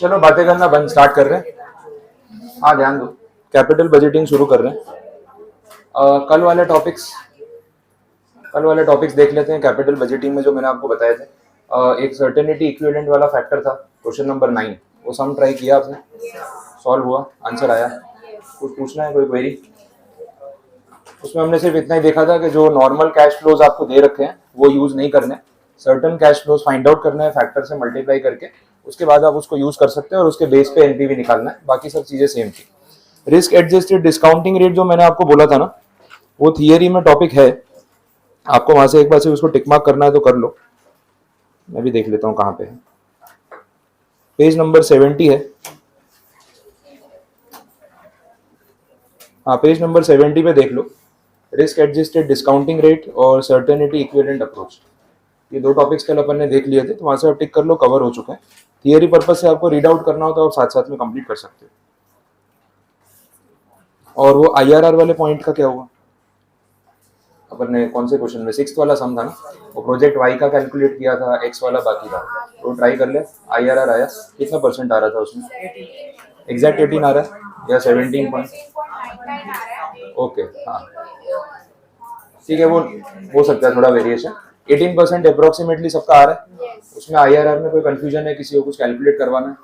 चलो बातें करना बंद स्टार्ट कर रहे हैं। हाँ ध्यान दो, कैपिटल बजटिंग शुरू कर रहे हैं। कल वाले टॉपिक्स देख लेते हैं। कैपिटल बजटिंग में जो मैंने आपको बताए थे, एक सर्टेनिटी इक्विवेलेंट वाला फैक्टर था, क्वेश्चन नंबर 9। वो सम ट्राई किया आपने? सॉल्व हुआ? आंसर आया? कुछ पूछना है, कोई क्वेरी? उसमें हमने सिर्फ इतना ही देखा था कि जो नॉर्मल कैश फ्लोज आपको दे रखे हैं वो यूज नहीं करने, certain cash flows find out करना है फैक्टर से मल्टीप्लाई करके, उसके बाद आप उसको यूज कर सकते हैं और उसके बेस पे एनपीवी निकालना है। बाकी सब चीजें सेम थी। रिस्क एडजस्टेड डिस्काउंटिंग रेट जो मैंने आपको बोला था ना, वो थियरी में टॉपिक है। आपको वहां से एक बार से उसको टिक मार्क करना है तो कर लो। मैं भी देख लेता हूँ कहाँ पे है। पेज नंबर 70 है। हाँ, पेज नंबर 70 पे देख लो। रिस्क एडजस्टेड डिस्काउंटिंग रेट और सर्टेनिटी इक्विवेलेंट अप्रोच, ये दो टॉपिक्स कल अपन ने देख लिए थे, तो वहां से आप टिक कर लो, कवर हो चुका है। थियरी पर्पज से आपको रीड आउट करना हो तो आप साथ साथ में कंप्लीट कर सकते हो। और वो आईआरआर वाले पॉइंट का क्या हुआ? अपन ने कौन से क्वेश्चन में, 6th वाला सम था ना, वो प्रोजेक्ट वाई का कैलकुलेट किया था, एक्स वाला बाकी था, तो ट्राई कर ले। आईआरआर आया कितना % आ रहा था उसमें? एग्जैक्ट 18 आ रहा है या 17 पॉइंट? ओके, हाँ ठीक है, वो हो सकता है थोड़ा वेरिएशन। 18% अप्रोक्सीमेटली सबका आ रहा है। उसमें आईआरआर में कोई कंफ्यूजन है? किसी को कुछ कैलकुलेट करवाना है?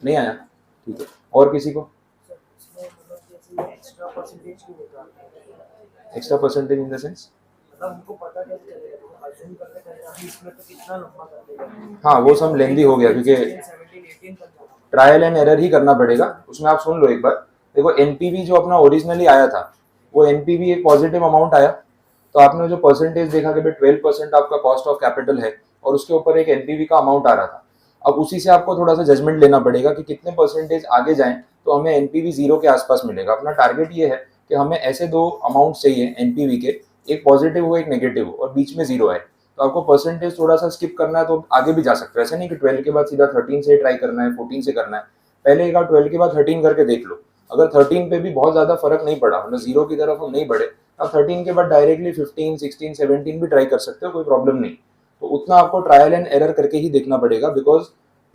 नहीं आया? ठीक है, और किसी को? Extra percentage in the sense? हाँ, वो सब लेंदी हो गया क्योंकि ट्रायल एंड एरर ही करना पड़ेगा उसमें। आप सुन लो एक बार, देखो एनपीवी जो अपना ओरिजिनली आया था, वो एनपीवी एक पॉजिटिव अमाउंट आया, तो आपने जो परसेंटेज देखा कि 12% आपका कॉस्ट ऑफ कैपिटल है और उसके ऊपर एक एनपीवी का अमाउंट आ रहा था। अब उसी से आपको थोड़ा सा जजमेंट लेना पड़ेगा कि कितने परसेंटेज आगे जाएं तो हमें एनपीवी 0 के आसपास मिलेगा। अपना टारगेट ये है कि हमें ऐसे दो अमाउंट चाहिए एनपीवी के, एक पॉजिटिव हो एक नेगेटिव हो और बीच में 0 है। तो आपको परसेंटेज थोड़ा सा स्किप करना है तो आगे भी जा सकते हो। ऐसे नहीं कि 12 के बाद सीधा 13 से ट्राई करना है, 14 से करना है। पहले एक बार 12 के बाद 13 करके देख लो। अगर 13 पे भी बहुत ज्यादा फर्क नहीं पड़ा, मतलब 0 की तरफ हम नहीं बढ़े, अब 13 के बाद डायरेक्टली 15, 16, 17 भी ट्राई कर सकते हो, कोई प्रॉब्लम नहीं। तो उतना आपको ट्रायल एंड एरर करके ही देखना पड़ेगा, बिकॉज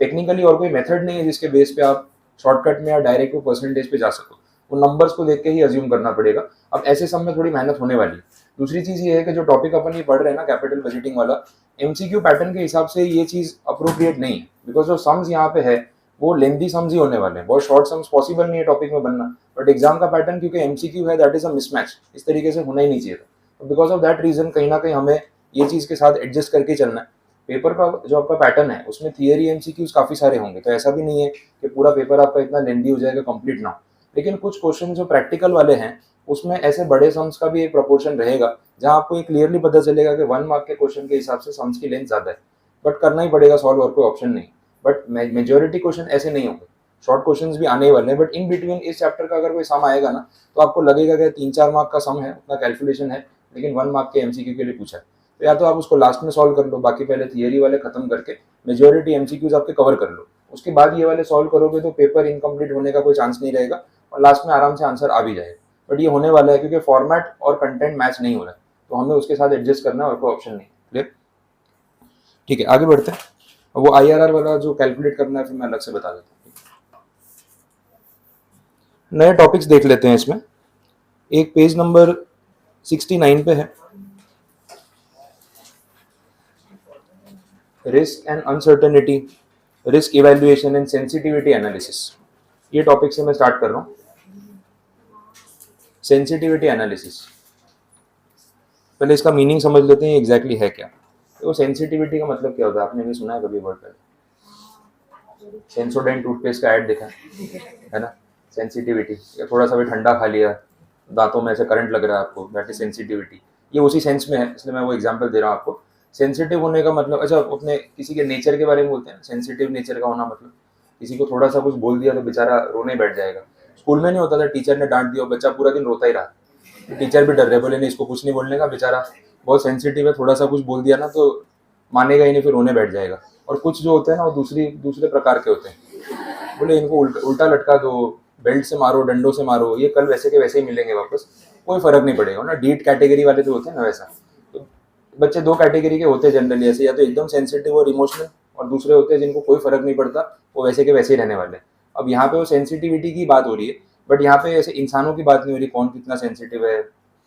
टेक्निकली और कोई मेथड नहीं है जिसके बेस पे आप शॉर्टकट में या डायरेक्ट परसेंटेज पे जा सको। वो नंबर्स को देख के ही अज्यूम करना पड़ेगा। अब ऐसे सब में थोड़ी मेहनत होने वाली है। दूसरी चीज ये है कि जो टॉपिक अपन ये पढ़ रहे हैं ना, कैपिटल बजटिंग वाला, एमसीक्यू पैटर्न के हिसाब से ये चीज अप्रोप्रिएट नहीं है, बिकॉज जो सम्स यहाँ पे है वो लेंथी सम्स ही होने वाले हैं। बहुत शॉर्ट सम्स पॉसिबल नहीं है टॉपिक में बनना, बट एग्जाम का पैटर्न क्योंकि एमसीक्यू है, दैट इज अ मिसमैच, इस तरीके से होना ही नहीं चाहिए था। तो बिकॉज ऑफ दैट रीजन कहीं ना कहीं हमें ये चीज के साथ एडजस्ट करके चलना है। पेपर का जो आपका पैटर्न है उसमें थियरी एमसीक्यूज काफी सारे होंगे, तो ऐसा भी नहीं है कि पूरा पेपर आपका इतना लेंथी हो जाएगा, कंप्लीट ना हो। लेकिन कुछ क्वेश्चन जो प्रैक्टिकल वाले हैं उसमें ऐसे बड़े सम्स का भी एक प्रपोर्शन रहेगा जहां आपको ये क्लियरली पता चलेगा कि 1 मार्क के क्वेश्चन के हिसाब से सम्स की लेंथ ज्यादा है, बट करना ही पड़ेगा सॉल्व, और कोई ऑप्शन नहीं। बट मेजोरिटी क्वेश्चन ऐसे नहीं होंगे, शॉर्ट क्वेश्चंस भी आने वाले हैं, बट इन बिटवीन इस चैप्टर का अगर कोई सम आएगा ना तो आपको लगेगा कि 3-4 मार्क का सम है, उतना कैलकुलेशन है, लेकिन 1 मार्क के एमसीक्यू के लिए पूछा है। तो या तो आप उसको लास्ट में सॉल्व कर लो, बाकी पहले थियरी वाले खत्म करके मेजोरिटी एमसीक्यूज आपके कवर कर लो, उसके बाद ये वाले सॉल्व करोगे तो पेपर इनकम्प्लीट होने का कोई चांस नहीं रहेगा और लास्ट में आराम से आंसर आ भी जाएगा। बट ये होने वाला है क्योंकि फॉर्मेट और कंटेंट मैच नहीं हो रहा है, तो हमें उसके साथ एडजस्ट करना है और कोई ऑप्शन नहीं। क्लियर? ठीक है, आगे बढ़ते हैं। वो आईआरआर वाला जो कैलकुलेट करना है फिर मैं अलग से बता देता हूँ। नए टॉपिक्स देख लेते हैं इसमें। एक पेज नंबर 69 पे है, risk and uncertainty, risk evaluation and sensitivity analysis. ये टॉपिक से मैं स्टार्ट कर रहा हूँ। सेंसिटिविटी एनालिसिस, पहले इसका मीनिंग समझ लेते हैं एग्जैक्टली है क्या। तो सेंसिटिविटी का मतलब क्या होता है? आपने भी सुना है कभी वर्ड? सेंसोडाइन टूथपेस्ट का ऐड देखा है ना? सेंसिटिविटी, थोड़ा सा भी ठंडा खा लिया, दांतों में ऐसे करंट लग रहा है आपको, दैट इज सेंसिटिविटी। ये उसी सेंस में है, इसलिए मैं वो एग्जांपल दे रहा हूँ आपको। सेंसिटिव होने का मतलब, अच्छा अपने किसी के नेचर के बारे में बोलते हैं, सेंसिटिव नेचर का होना मतलब किसी को थोड़ा सा कुछ बोल दिया तो बेचारा रोने बैठ जाएगा। स्कूल में नहीं होता था, टीचर ने डांट दिया, बच्चा पूरा दिन रोता ही रहा, टीचर भी डर रहे, बोले नहीं इसको कुछ नहीं बोलने का, बेचारा बहुत सेंसिटिव है, थोड़ा सा कुछ बोल दिया ना तो मानेगा ही नहीं, फिर रोने बैठ जाएगा। और कुछ जो होते हैं ना वो दूसरे प्रकार के होते हैं, बोले इनको उल्टा लटका दो, बेल्ट से मारो, डंडों से मारो, ये कल वैसे के वैसे ही मिलेंगे वापस, कोई फर्क नहीं पड़ेगा ना। डीट कैटेगरी वाले जो होते हैं ना वैसा। तो बच्चे दो कैटेगरी के होते हैं जनरली ऐसे, या तो एकदम सेंसिटिव और इमोशनल, और दूसरे होते हैं जिनको कोई फर्क नहीं पड़ता, वो वैसे के वैसे ही रहने वाले। अब यहाँ पे वो सेंसिटिविटी की बात हो रही है, बट यहाँ पे ऐसे इंसानों की बात नहीं हो रही कौन कितना सेंसिटिव है,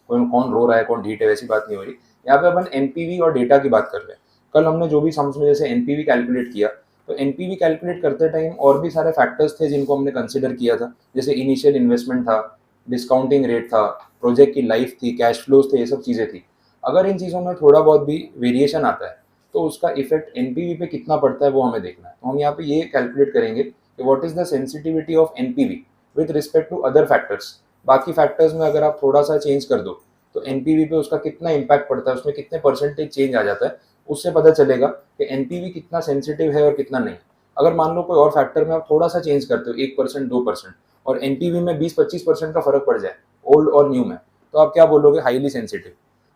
कौन कौन रो रहा है, कौन ढीठ है, वैसी बात नहीं हो रही। यहाँ पे अपन एनपीवी और डेटा की बात कर रहे हैं। कल हमने जो भी सम्स में जैसे एनपीवी कैलकुलेट किया, तो एनपीवी कैलकुलेट करते टाइम और भी सारे फैक्टर्स थे जिनको हमने कंसिडर किया था, जैसे इनिशियल इन्वेस्टमेंट था, डिस्काउंटिंग रेट था, प्रोजेक्ट की लाइफ थी, कैश फ्लोज थे, ये सब चीज़ें थी। अगर इन चीज़ों में थोड़ा बहुत भी वेरिएशन आता है तो उसका इफेक्ट एनपीवी पे कितना पड़ता है वो हमें देखना है। तो हम यहाँ पे ये कैलकुलेट करेंगे कि what is the sensitivity of NPV with respect to other factors. बाकी फैक्टर्स में अगर आप थोड़ा सा चेंज कर दो तो एनपीवी पे उसका कितना इम्पैक्ट पड़ता है, उसमें कितने परसेंटेज चेंज आ जाता है, उससे पता चलेगा कि एनपीवी कितना सेंसिटिव है और कितना नहीं। अगर मान लो कोई और फैक्टर में आप थोड़ा सा चेंज करते हो 1% 2%, और एनपीवी में 20-25% का फर्क पड़ जाए ओल्ड और न्यू में, तो आप क्या बोलोगे? Highly sensitive.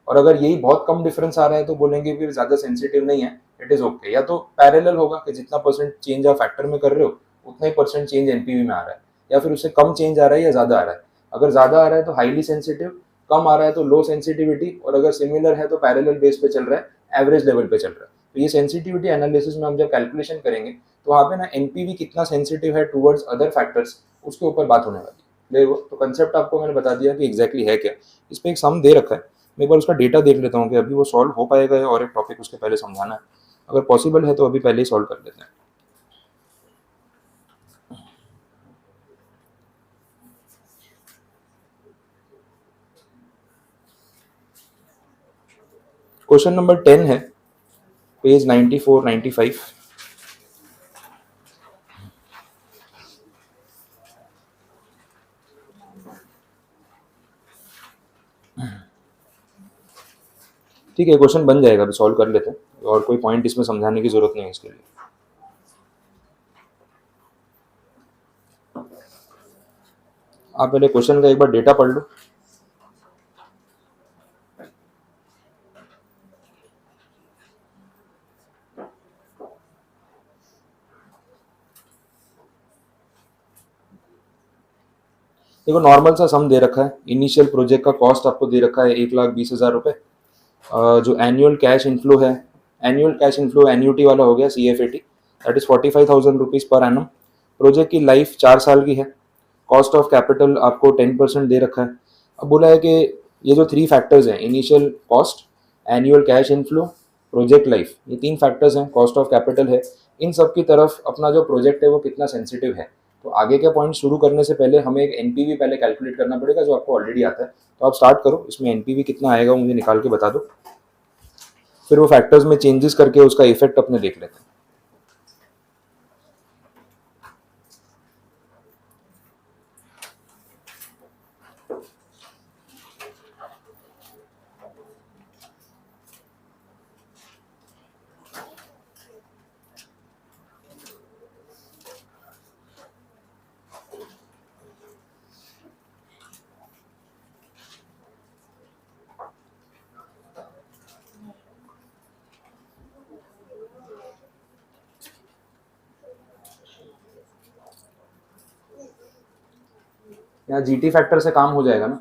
और अगर यही बहुत कम डिफरेंस आ रहा है तो बोलेंगे कि ज़्यादा सेंसिटिव नहीं है, इट इज़ ओके। या तो पैरेलल होगा कि जितना परसेंट चेंज आप फैक्टर में कर रहे हो उतना ही परसेंट चेंज एनपीवी में आ रहा है, या फिर उससे कम चेंज आ रहा है या ज़्यादा आ रहा है। अगर ज़्यादा आ रहा है तो हाईली सेंसिटिव, कम आ रहा है तो लो सेंसिटिविटी, और अगर सिमिलर है तो पैरेलल बेस पे चल रहा है, एवरेज लेवल पे चल रहा है। तो ये सेंसिटिविटी एनालिसिस में हम जब कैलकुलेशन करेंगे तो वहाँ पे ना एनपीवी कितना सेंसिटिव है टूवर्ड्स अदर फैक्टर्स, उसके ऊपर बात होने वाली है। देखो, तो कंसेप्ट आपको मैंने बता दिया कि एग्जैक्टली है क्या। इस पर एक सम दे रखा है, मैं एक बार उसका डेटा देख लेता हूँ कि अभी वो सॉल्व हो पाएगा और एक टॉपिक उसके पहले समझाना है। अगर पॉसिबल है तो अभी पहले ही सॉल्व कर लेते हैं। क्वेश्चन नंबर 10 है, पेज 94-95। ठीक है, क्वेश्चन बन जाएगा, अभी सॉल्व कर लेते हैं, और कोई पॉइंट इसमें समझाने की जरूरत नहीं है इसके लिए। आप पहले क्वेश्चन का एक बार डेटा पढ़ लो। देखो, नॉर्मल सा सम दे रखा है, इनिशियल प्रोजेक्ट का कॉस्ट आपको दे रखा है 1,20,000 रुपये। जो एनुअल कैश इनफ्लो है, एनुअल कैश इनफ्लो एन्यूटी वाला हो गया CFAT, that is 45,000 rupees per annum. Project की लाइफ 4 साल की है। कॉस्ट ऑफ कैपिटल आपको 10% दे रखा है। अब बोला है कि ये जो 3 फैक्टर्स हैं, initial cost, annual cash inflow, project life, ये 3 फैक्टर्स हैं, कॉस्ट ऑफ कैपिटल है, इन सब की तरफ अपना जो प्रोजेक्ट है वो कितना सेंसिटिव है। तो आगे के पॉइंट शुरू करने से पहले हमें एक एनपीवी पहले कैलकुलेट करना पड़ेगा, जो आपको ऑलरेडी आता है। तो आप स्टार्ट करो, इसमें एनपीवी कितना आएगा मुझे निकाल के बता दो, फिर वो फैक्टर्स में चेंजेस करके उसका इफेक्ट अपने देख लेते हैं। यहाँ जीटी फैक्टर से काम हो जाएगा ना,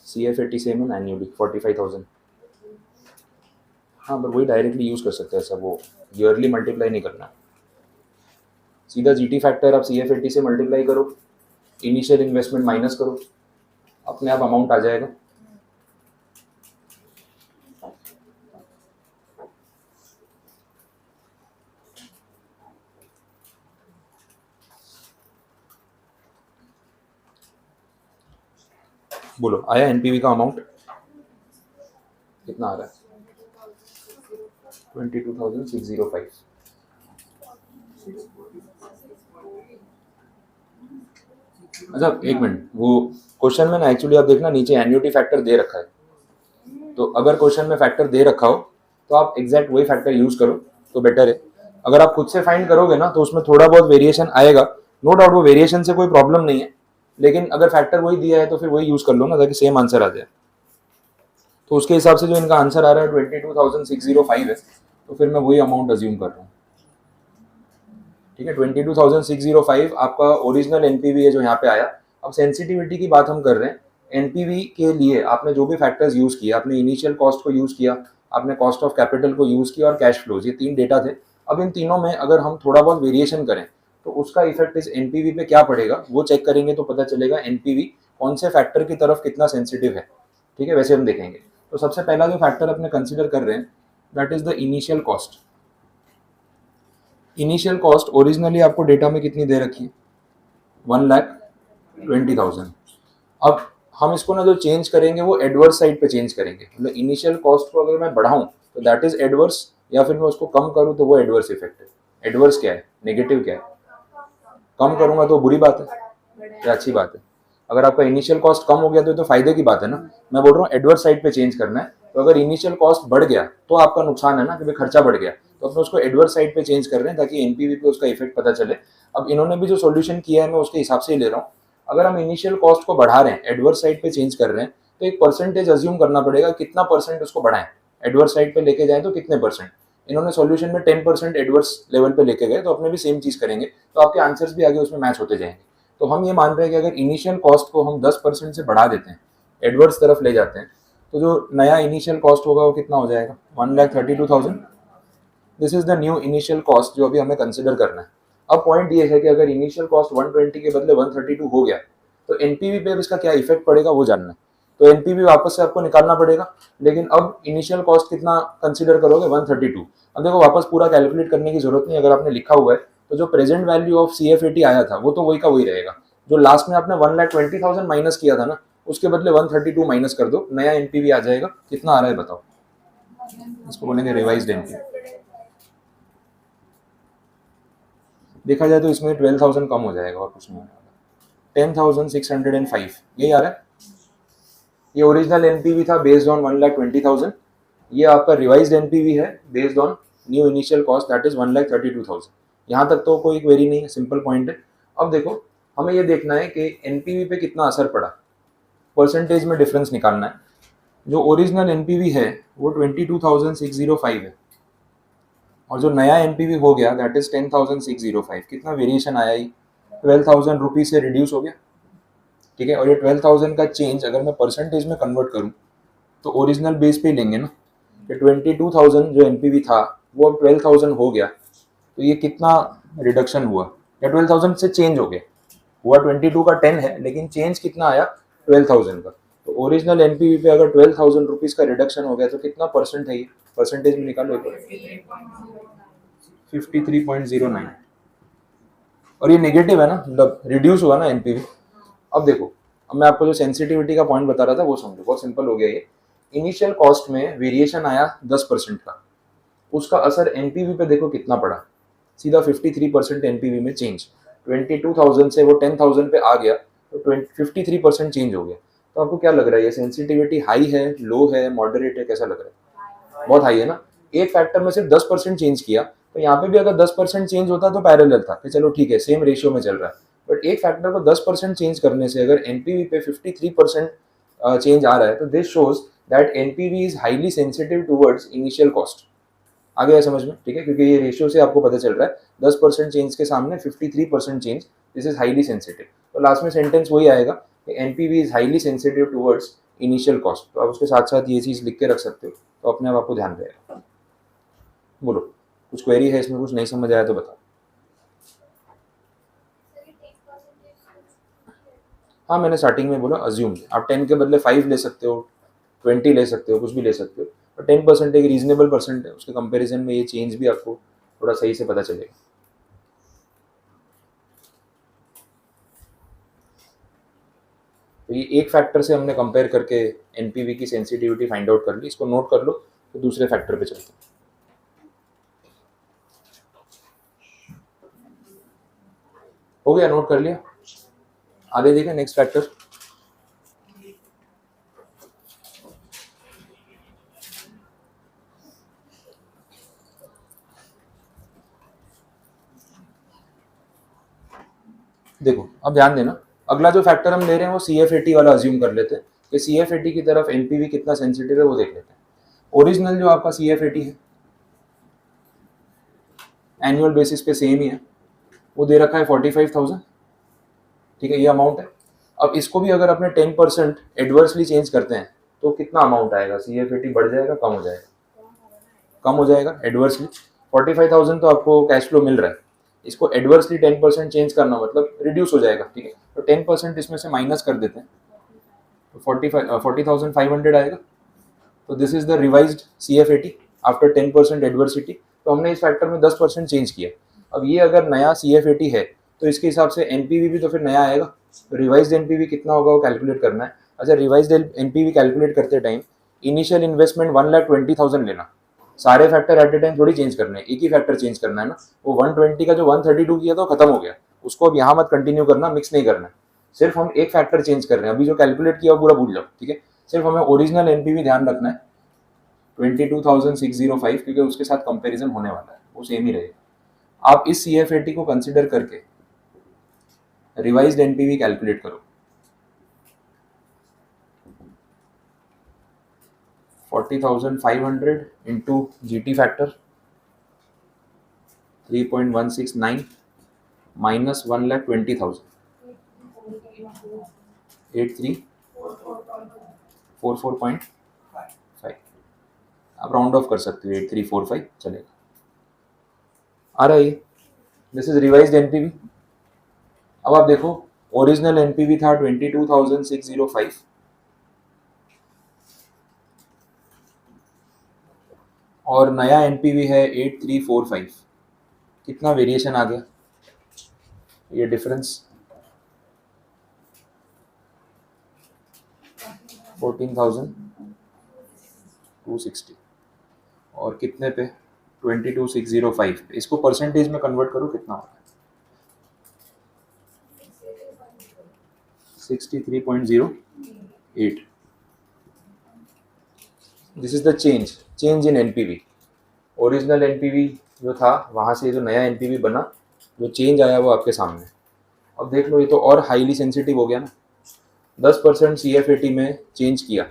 CFAT सेम है ना, एन्युअली 45,000। हाँ, पर वही डायरेक्टली यूज़ कर सकते हैं, सब वो ईयरली मल्टीप्लाई नहीं करना। सीधा जीटी फैक्टर आप CFAT से मल्टीप्लाई करो, इनिशियल इन्वेस्टमेंट माइनस करो, अपने आप अमाउंट आ जाएगा। बोलो, आया एनपीवी का अमाउंट कितना आ रहा है? 22,605। अच्छा, एक मिनट, वो क्वेश्चन में ना एक्चुअली आप देखना नीचे एन्युटी फैक्टर दे रखा है, तो अगर क्वेश्चन में फैक्टर दे रखा हो तो आप एग्जैक्ट वही फैक्टर यूज करो तो बेटर है। अगर आप खुद से फाइंड करोगे ना तो उसमें थोड़ा बहुत वेरिएशन आएगा, नो डाउट, वो वेरिएशन से कोई प्रॉब्लम नहीं है, लेकिन अगर फैक्टर वही दिया है तो फिर वही यूज कर लो ना, ताकि सेम आंसर आ जाए। तो उसके हिसाब से जो इनका आंसर आ रहा है 22,605 है, तो फिर मैं वही अमाउंट अज्यूम कर रहा हूँ। ठीक है, 22,605 आपका ओरिजिनल एनपीवी है जो यहाँ पे आया। अब सेंसिटिविटी की बात हम कर रहे हैं, एनपीवी के लिए आपने जो भी फैक्टर्स यूज़ किए, आपने इनिशियल कॉस्ट को यूज़ किया, आपने कॉस्ट ऑफ कैपिटल को यूज़ किया और कैश फ्लोज, ये 3 डेटा थे। अब इन तीनों में अगर हम थोड़ा बहुत वेरिएशन करें तो उसका इफेक्ट इस एनपीवी पे क्या पड़ेगा वो चेक करेंगे तो पता चलेगा एनपीवी कौन से फैक्टर की तरफ कितना सेंसिटिव है। ठीक है, वैसे हम देखेंगे। तो सबसे पहला जो फैक्टर अपने कंसिडर कर रहे हैं that is the initial cost. Initial cost originally आपको डेटा में कितनी दे रखी है? 1,20,000। अब हम इसको ना जो चेंज करेंगे वो एडवर्स साइड पे चेंज करेंगे। मतलब इनिशियल कॉस्ट को अगर मैं बढ़ाऊं तो दैट इज एडवर्स, या फिर मैं उसको कम करूं तो वो एडवर्स इफेक्ट है। एडवर्स क्या है? नेगेटिव क्या है? कम करूंगा तो बुरी बात है या अच्छी बात है? अगर आपका इनिशियल कॉस्ट कम हो गया तो फायदे की बात है ना। मैं बोल रहा हूँ एडवर्स साइड पे चेंज करना है। तो अगर इनिशियल कॉस्ट बढ़ गया तो आपका नुकसान है ना, कि भाई खर्चा बढ़ गया, तो अपने उसको एडवर्स साइड पे चेंज कर रहे हैं ताकि एनपीवी पे उसका इफेक्ट पता चले। अब इन्होंने भी जो सोल्यूशन किया है मैं उसके हिसाब से ही ले रहा हूँ। अगर हम इनिशियल कॉस्ट को बढ़ा रहे हैं, एडवर्स साइड पे चेंज कर रहे हैं, तो एक परसेंटेज अज्यूम करना पड़ेगा, कितना परसेंट उसको बढ़ाएं। एडवर्स साइड पे लेके जाएं तो कितने परसेंट? इन्होंने सॉल्यूशन में 10% एडवर्स लेवल पे लेके गए, तो अपने भी सेम चीज करेंगे, तो आपके आंसर्स भी आगे उसमें मैच होते जाएंगे। तो हम ये मान रहे हैं कि अगर इनिशियल कॉस्ट को हम 10% से बढ़ा देते हैं, एडवर्स तरफ ले जाते हैं, तो जो नया इनिशियल कॉस्ट होगा वो कितना हो जाएगा? 1,32,000। This is the new initial cost जो अभी हमें कंसिडर करना है। अब पॉइंट ये है कि अगर इनिशियल कॉस्ट 120 के बदले 132 हो गया तो एनपीवी पे इसका क्या इफेक्ट पड़ेगा वो जानना है। तो एनपीवी वापस से आपको निकालना पड़ेगा, लेकिन अब इनिशियल कॉस्ट कितना कंसिडर करोगे? 132। अब देखो वापस पूरा कैलकुलेट करने की जरूरत नहीं, अगर आपने लिखा हुआ है तो जो प्रेजेंट वैल्यू ऑफ CFAT आया था वो तो वही का वही रहेगा। जो लास्ट में आपने 1,20,000 माइनस किया था ना, उसके बदले 132 माइनस कर दो, नया एनपीवी आ जाएगा। कितना आ रहा है बताओ? इसको बोलेंगे रिवाइज्ड एनपीवी। देखा जाए तो इसमें 12,000 कम हो जाएगा और कुछ नहीं होगा। 10,605 यही आ रहा है। ये ओरिजिनल एनपीवी था बेस्ड ऑन 1,20,000। ये आपका रिवाइज्ड एनपीवी है based on new initial cost that is 1,32,000। यहाँ तक तो कोई क्वेरी नहीं है, सिंपल पॉइंट है। अब देखो हमें ये देखना है कि एनपीवी पे कितना असर पड़ा, परसेंटेज में डिफरेंस निकालना है। जो ओरिजिनल एनपीवी है वो 22,605 है, और जो नया एनपीवी हो गया दैट इज 10,605। कितना वेरिएशन आया? ही 12,000 रुपीज से रिड्यूस हो गया। ठीक है, और ये 12,000 का चेंज अगर मैं परसेंटेज में कन्वर्ट करूं तो ओरिजिनल बेस पे लेंगे ना, कि 22,000 जो एनपीवी था वो अब 12,000 हो गया, तो ये कितना रिडक्शन हुआ? या 12,000 से चेंज हो गया, हुआ 22 का 10 है, लेकिन चेंज कितना आया? 12,000 का। तो ओरिजिनल एनपीवी पे अगर 12,000 रुपीज का रिडक्शन हो गया तो कितना परसेंट है? ये परसेंटेज में निकालो, 53.09। और ये नेगेटिव है ना, मतलब रिड्यूस हुआ ना एनपीवी। अब देखो, अब मैं आपको जो सेंसिटिविटी का पॉइंट बता रहा था वो समझो, बहुत सिंपल हो गया ये। इनिशियल कॉस्ट में वेरिएशन आया 10% का, उसका असर एनपीवी पे देखो कितना पड़ा? सीधा 53% एनपीवी में चेंज। 22,000 से वो 10,000 पे आ गया तो 53% चेंज हो गया। तो आपको क्या लग रहा है, ये सेंसिटिविटी हाई है, लो है, मॉडरेट है, कैसा लग रहा है? बहुत हाई है ना। एक फैक्टर में सिर्फ 10% चेंज किया, तो यहाँ पे भी अगर 10% चेंज होता तो पैरेलल था कि चलो ठीक है सेम रेशियो में चल रहा है। बट एक फैक्टर को 10% चेंज करने से अगर एनपीवी पे 53% चेंज आ रहा है, तो this shows that NPV is highly sensitive towards initial cost. आ गया समझ में? ठीक है, क्योंकि ये रेशियो से आपको पता चल रहा है 10% चेंज के सामने 53% change, this is highly sensitive. तो लास्ट में सेंटेंस वही आएगा कि NPV is highly sensitive towards initial cost. तो आप उसके साथ साथ ये चीज लिख के रख सकते हो, तो अपने आप आपको ध्यान रहेगा। बोलो, कुछ क्वेरी है इसमें? कुछ नहीं समझ आया तो बताओ। हाँ, मैंने स्टार्टिंग में बोला अज्यूम, आप 10 के बदले 5 ले सकते हो, 20 ले सकते हो, कुछ भी ले सकते हो। और 10% एक रीजनेबल परसेंट है, उसके कंपैरिजन में ये चेंज भी आपको थोड़ा सही से पता चलेगा। तो ये एक फैक्टर से हमने कंपेयर करके एनपीवी की सेंसिटिविटी फाइंड आउट कर ली, इसको नोट कर लो। तो दूसरे फैक्टर पे चलते हैं। हो गया, नोट कर लिया? आगे देखें नेक्स्ट फैक्टर। देखो अब ध्यान देना, अगला जो फैक्टर हम ले रहे हैं वो CFAT वाला अज्यूम कर लेते हैं कि CFAT की तरफ एनपीवी कितना सेंसिटिव है वो देख लेते हैं। ओरिजिनल जो आपका CFAT है एनुअल बेसिस पे सेम ही है, वो दे रखा है 45,000। ठीक है, ये अमाउंट है। अब इसको भी अगर अपने 10% एडवर्सली चेंज करते हैं तो कितना अमाउंट आएगा, CFAT बढ़ जाएगा कम हो जाएगा? कम हो जाएगा एडवर्सली। 45,000 तो आपको कैश फ्लो मिल रहा है, इसको एडवर्सली 10% चेंज करना मतलब रिड्यूस हो जाएगा, ठीक है। तो 10% इसमें से माइनस कर देते हैं तो 40,500 आएगा। तो this is the revised CFAT after 10% adversity. तो हमने इस फैक्टर में 10% चेंज किया। अब ये अगर नया CFAT है तो इसके हिसाब से NPV भी तो फिर नया आएगा। तो रिवाइज्ड NPV कितना होगा वो कैलकुलेट करना है। अच्छा, रिवाइज्ड NPV कैलकुलेट करते टाइम इनिशियल इन्वेस्टमेंट 1,20,000 लेना। सारे फैक्टर एट ए टाइम थोड़ी चेंज करने हैं, एक ही फैक्टर चेंज करना है ना। वो 120 का जो 132 किया था वो खत्म हो गया, उसको अब यहाँ मत कंटिन्यू करना, मिक्स नहीं करना है। सिर्फ हम एक फैक्टर चेंज कर रहे हैं, अभी जो कैलकुलेट किया वो पूरा भूल जाओ, ठीक है। सिर्फ हमें ओरिजिनल NPV ध्यान रखना है 22,605, क्योंकि उसके साथ कंपैरिजन होने वाला है, वो सेम ही रहेगा। आप इस CFAT को कंसिडर करके रिवाइज्ड NPV कैलकुलेट करो। 40,500 इंटू GT फैक्टर 3.169 माइनस 1,20,000 8344.5। आप राउंड ऑफ कर सकते हो, 8345 चलेगा। आ रहा है, दिस इज रिवाइज्ड NPV। अब आप देखो ओरिजिनल NPV था 22,605 और नया NPV है 8345। कितना वेरिएशन आ गया, ये डिफरेंस 14,260 और कितने पे 22,605 पे। इसको परसेंटेज में कन्वर्ट करो कितना होगा, 63.08। This is the change in NPV। Original NPV जो था वहाँ से जो नया NPV बना, जो चेंज आया वो आपके सामने। अब देख लो, ये तो और हाईली सेंसिटिव हो गया ना। 10% CFAT में चेंज किया,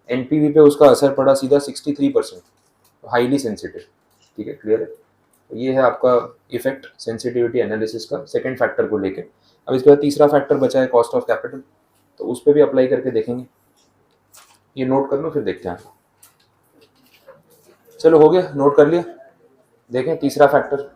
NPV पे उसका असर पड़ा सीधा 63%, तो हाईली सेंसिटिव, ठीक है, क्लियर है। तो ये है आपका इफेक्ट सेंसिटिविटी एनालिसिस का सेकंड फैक्टर को लेके। अब इसके बाद तीसरा फैक्टर बचा है कॉस्ट ऑफ कैपिटल, तो उस पर भी अप्लाई करके देखेंगे। ये नोट कर लो फिर देखते हैं। चलो हो गया, नोट कर लिया। देखें तीसरा फैक्टर,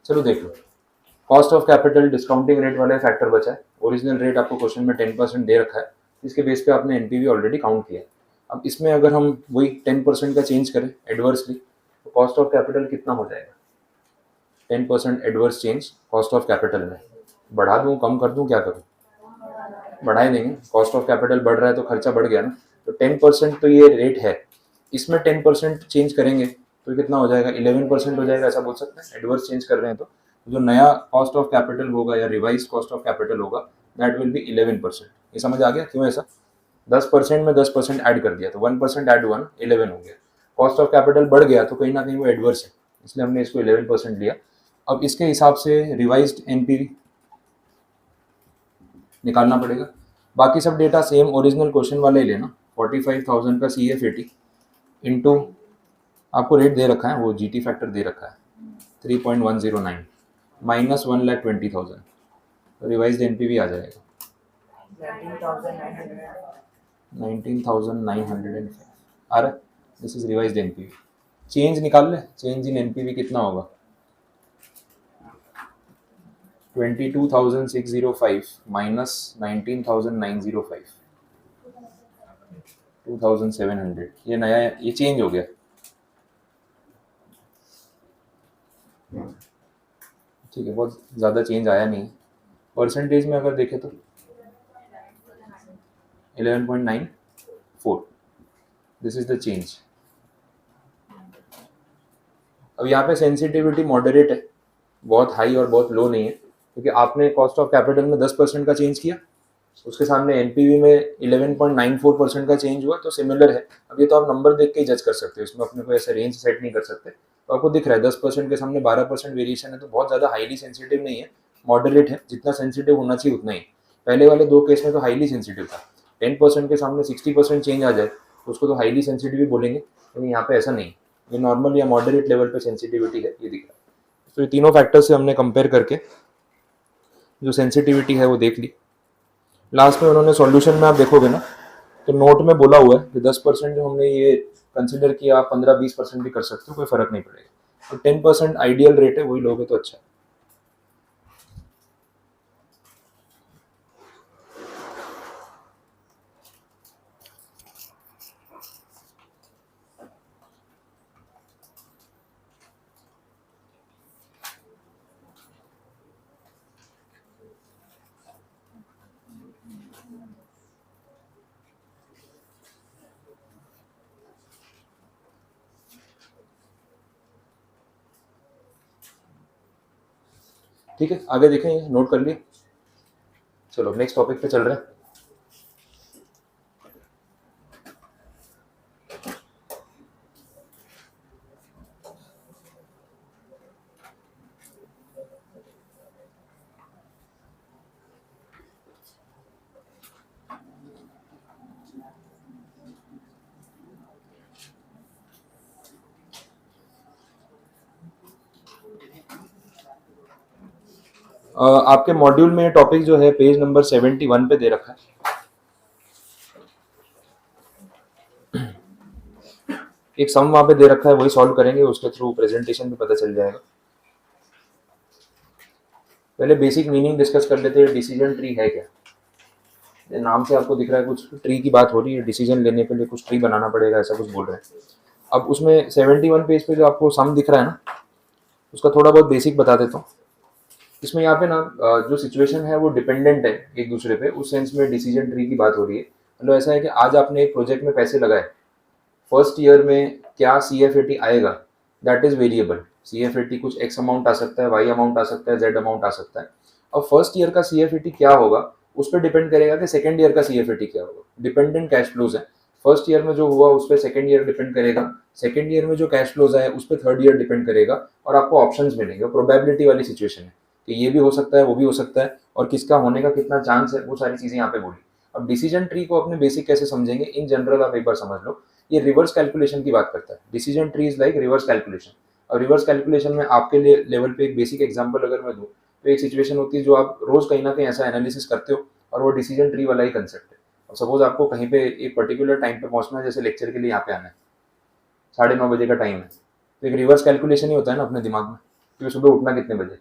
चलो देख लो। Cost of capital discounting rate वाले फैक्टर बचा है। ओरिजिनल रेट आपको क्वेश्चन में 10% दे रखा है, इसके बेस पे आपने NPV ऑलरेडी काउंट किया है। अब इसमें अगर हम वही 10% का चेंज करें एडवर्सली, तो कॉस्ट ऑफ कैपिटल कितना हो जाएगा? 10% adverse change cost of capital में, बढ़ा दूँ कम कर दूँ क्या करूँ? बढ़ा ही देंगे, कॉस्ट ऑफ कैपिटल बढ़ रहा है तो खर्चा बढ़ गया ना। तो 10% तो ये रेट है, इसमें 10% चेंज करेंगे तो कितना हो जाएगा? 11% हो जाएगा, ऐसा बोल सकते हैं। एडवर्स चेंज कर रहे हैं तो जो नया कॉस्ट ऑफ कैपिटल होगा या रिवाइज कॉस्ट ऑफ कैपिटल होगा दैट विल बी 11%। ये समझ आ गया क्यों ऐसा? 10% में 10% ऐड कर दिया तो 1% ऐड हुआ ना, 11 हो गया। कॉस्ट ऑफ कैपिटल बढ़ गया तो कहीं ना कहीं वो एडवर्स है, इसलिए हमने इसको 11% लिया। अब इसके हिसाब से रिवाइज्ड NPV निकालना पड़ेगा। बाकी सब डेटा सेम ओरिजिनल क्वेश्चन वाले ही लेना। 45,000 का CFAT इंटू आपको रेट दे रखा है, वो GT फैक्टर दे रखा है 3.109 माइनस 1,20,000, रिवाइज्ड NPV आ जाएगा 19,905 आ रहा है। This is revised NPV। Change निकाल ले, चेंज इन NPV कितना होगा? 22,605 माइनस 19,905, 2,700। ये नया, ये चेंज हो गया, ठीक है, बहुत ज़्यादा चेंज आया नहीं। परसेंटेज में अगर देखें तो 11.94, दिस इज द चेंज। अब यहाँ पे सेंसिटिविटी मॉडरेट है, बहुत हाई और बहुत लो नहीं है, क्योंकि आपने कॉस्ट ऑफ कैपिटल में 10% का चेंज किया, उसके सामने NPV में 11.94% का चेंज हुआ, तो सिमिलर है। अब ये तो आप नंबर देख के ही जज कर सकते हो, इसमें अपने को ऐसे रेंज सेट नहीं कर सकते। तो आपको दिख रहा है 10% के सामने 12% वेरिएशन है, तो बहुत ज़्यादा हाईली सेंसिटिव नहीं है, मॉडरेट है, जितना सेंसिटिव होना चाहिए उतना ही। पहले वाले 2 केस में तो हाईली सेंसिटिव था, 10% के सामने 60% चेंज आ जाए तो उसको तो हाईली सेंसिटिव ही बोलेंगे, लेकिन यहाँ पे ऐसा नहीं, ये नॉर्मल या मॉडरेट लेवल पे सेंसिटिविटी है, ये दिख रहा है। तो ये तीनों फैक्टर से हमने कंपेयर करके जो सेंसिटिविटी है वो देख ली। लास्ट में उन्होंने सॉल्यूशन में आप देखोगे ना, तो नोट में बोला हुआ है कि 10% जो हमने ये कंसिडर किया, आप 15-20% भी कर सकते हो, कोई फर्क नहीं पड़ेगा। तो 10% आइडियल रेट है, वही लोगे तो अच्छा है। ठीक है, आगे देखें, नोट कर लिए। चलो नेक्स्ट टॉपिक पे चल रहे हैं। आपके मॉड्यूल में टॉपिक जो है पेज नंबर 71 पे दे रखा है। एक सम वहां पे दे रखा है, वही सॉल्व करेंगे, उसके थ्रू प्रेजेंटेशन भी पता चल जाएगा। पहले बेसिक मीनिंग डिस्कस कर लेते हैं, डिसीजन ट्री है क्या। ये नाम से आपको दिख रहा है कुछ ट्री की बात हो रही है, डिसीजन लेने के लिए कुछ ट्री बनाना पड़ेगा, ऐसा कुछ बोल रहे हैं। अब उसमें 71 पेज पे जो आपको सम दिख रहा है ना, उसका थोड़ा बहुत बेसिक बता देता हूँ। इसमें यहाँ पे ना जो सिचुएशन है वो डिपेंडेंट है एक दूसरे पे, उस सेंस में डिसीजन ट्री की बात हो रही है। मतलब ऐसा है कि आज आपने एक प्रोजेक्ट में पैसे लगाए, फर्स्ट ईयर में क्या CFAT आएगा, दैट इज वेरिएबल। CFAT कुछ एक्स अमाउंट आ सकता है, वाई अमाउंट आ सकता है, जेड अमाउंट आ सकता है। अब फर्स्ट ईयर का CFAT क्या होगा उस पर डिपेंड करेगा कि सेकेंड ईयर का CFAT क्या होगा। डिपेंडेंट कैश फ्लोज है, फर्स्ट ईयर में जो हुआ उस पर सेकेंड ईयर डिपेंड करेगा, सेकेंड ईयर में जो कैश फ्लोज आए उस पर थर्ड ईयर डिपेंड करेगा, और आपको ऑप्शंस मिलेंगे। प्रोबेबिलिटी वाली सिचुएशन है कि ये भी हो सकता है, वो भी हो सकता है, और किसका होने का कितना चांस है, वो सारी चीजें यहाँ पे बोली। अब डिसीजन ट्री को अपने बेसिक कैसे समझेंगे, इन जनरल आप एक बार समझ लो। ये रिवर्स कैलकुलेशन की बात करता है। Decision tree is like reverse calculation. और रिवर्स कैलकुलेशन में आपके लिए लेवल पे एक बेसिक एग्जांपल अगर मैं दूं, तो एक सिचुएशन होती है जो आप रोज कहीं ना कहीं ऐसा एनालिसिस करते हो, और वो डिसीजन ट्री वाला ही कंसेप्ट है। और सपोज आपको कहीं पे एक पर्टिकुलर टाइम पे पहुंचना है, जैसे लेक्चर के लिए यहाँ पे आना है, 9:30 बजे का टाइम है, तो एक रिवर्स कैलकुलेशन ही होता है ना अपने दिमाग में कि सुबह उठना कितने बजे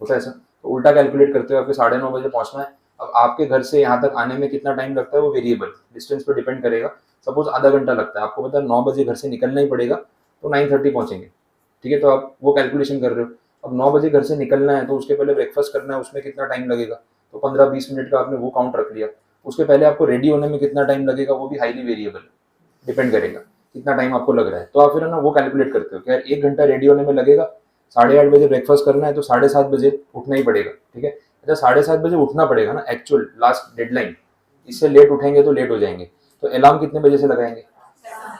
होता है ऐसा। तो उल्टा कैलकुलेट करते हो, आपके 9:30 बजे पहुंचना है। अब आपके घर से यहाँ तक आने में कितना टाइम लगता है वो वेरिएबल डिस्टेंस पर डिपेंड करेगा। सपोज आधा घंटा लगता है, आपको पता है 9 बजे घर से निकलना ही पड़ेगा, तो 9:30 पहुंचेंगे। ठीक है, तो आप वो कैलकुलेशन कर रहे हो। अब 9 बजे घर से निकलना है, तो उसके पहले ब्रेकफास्ट करना है, उसमें कितना टाइम लगेगा, तो 15-20 मिनट का आपने वो काउंट रख लिया। उसके पहले आपको रेडी होने में कितना टाइम लगेगा, वो भी हाईली वेरिएबल डिपेंड करेगा कितना टाइम आपको लग रहा है। तो आप फिर है ना वो कैलकुलेट करते हो कि यार 1 घंटा रेडी होने में लगेगा, 8:30 बजे ब्रेकफास्ट करना है, तो 7:30 बजे उठना ही पड़ेगा। ठीक है, अच्छा 7:30 बजे उठना पड़ेगा ना, एक्चुअल लास्ट डेडलाइन। इससे लेट उठेंगे तो लेट हो जाएंगे। तो अलार्म कितने बजे से लगाएंगे,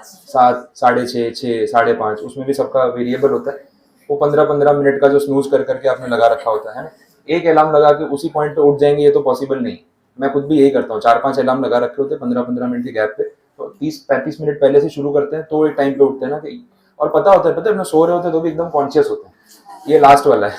7, 6:30, 6, 5:30, उसमें भी सबका वेरिएबल होता है। वो 15-15 मिनट का जो स्नूज कर करके आपने लगा रखा होता है ना, एक अलार्म लगा के उसी पॉइंट पे उठ जाएंगे, ये तो पॉसिबल नहीं। मैं खुद भी यही करता हूँ, 4-5 अलार्म लगा रखे होते हैं 15-15 मिनट के गैप पे, तो 30-35 मिनट पहले से शुरू करते हैं, तो एक टाइम पे उठते हैं ना कि, और पता होता है अपना सो रहे होते हैं तो भी एकदम कॉन्शियस होते हैं ये लास्ट वाला है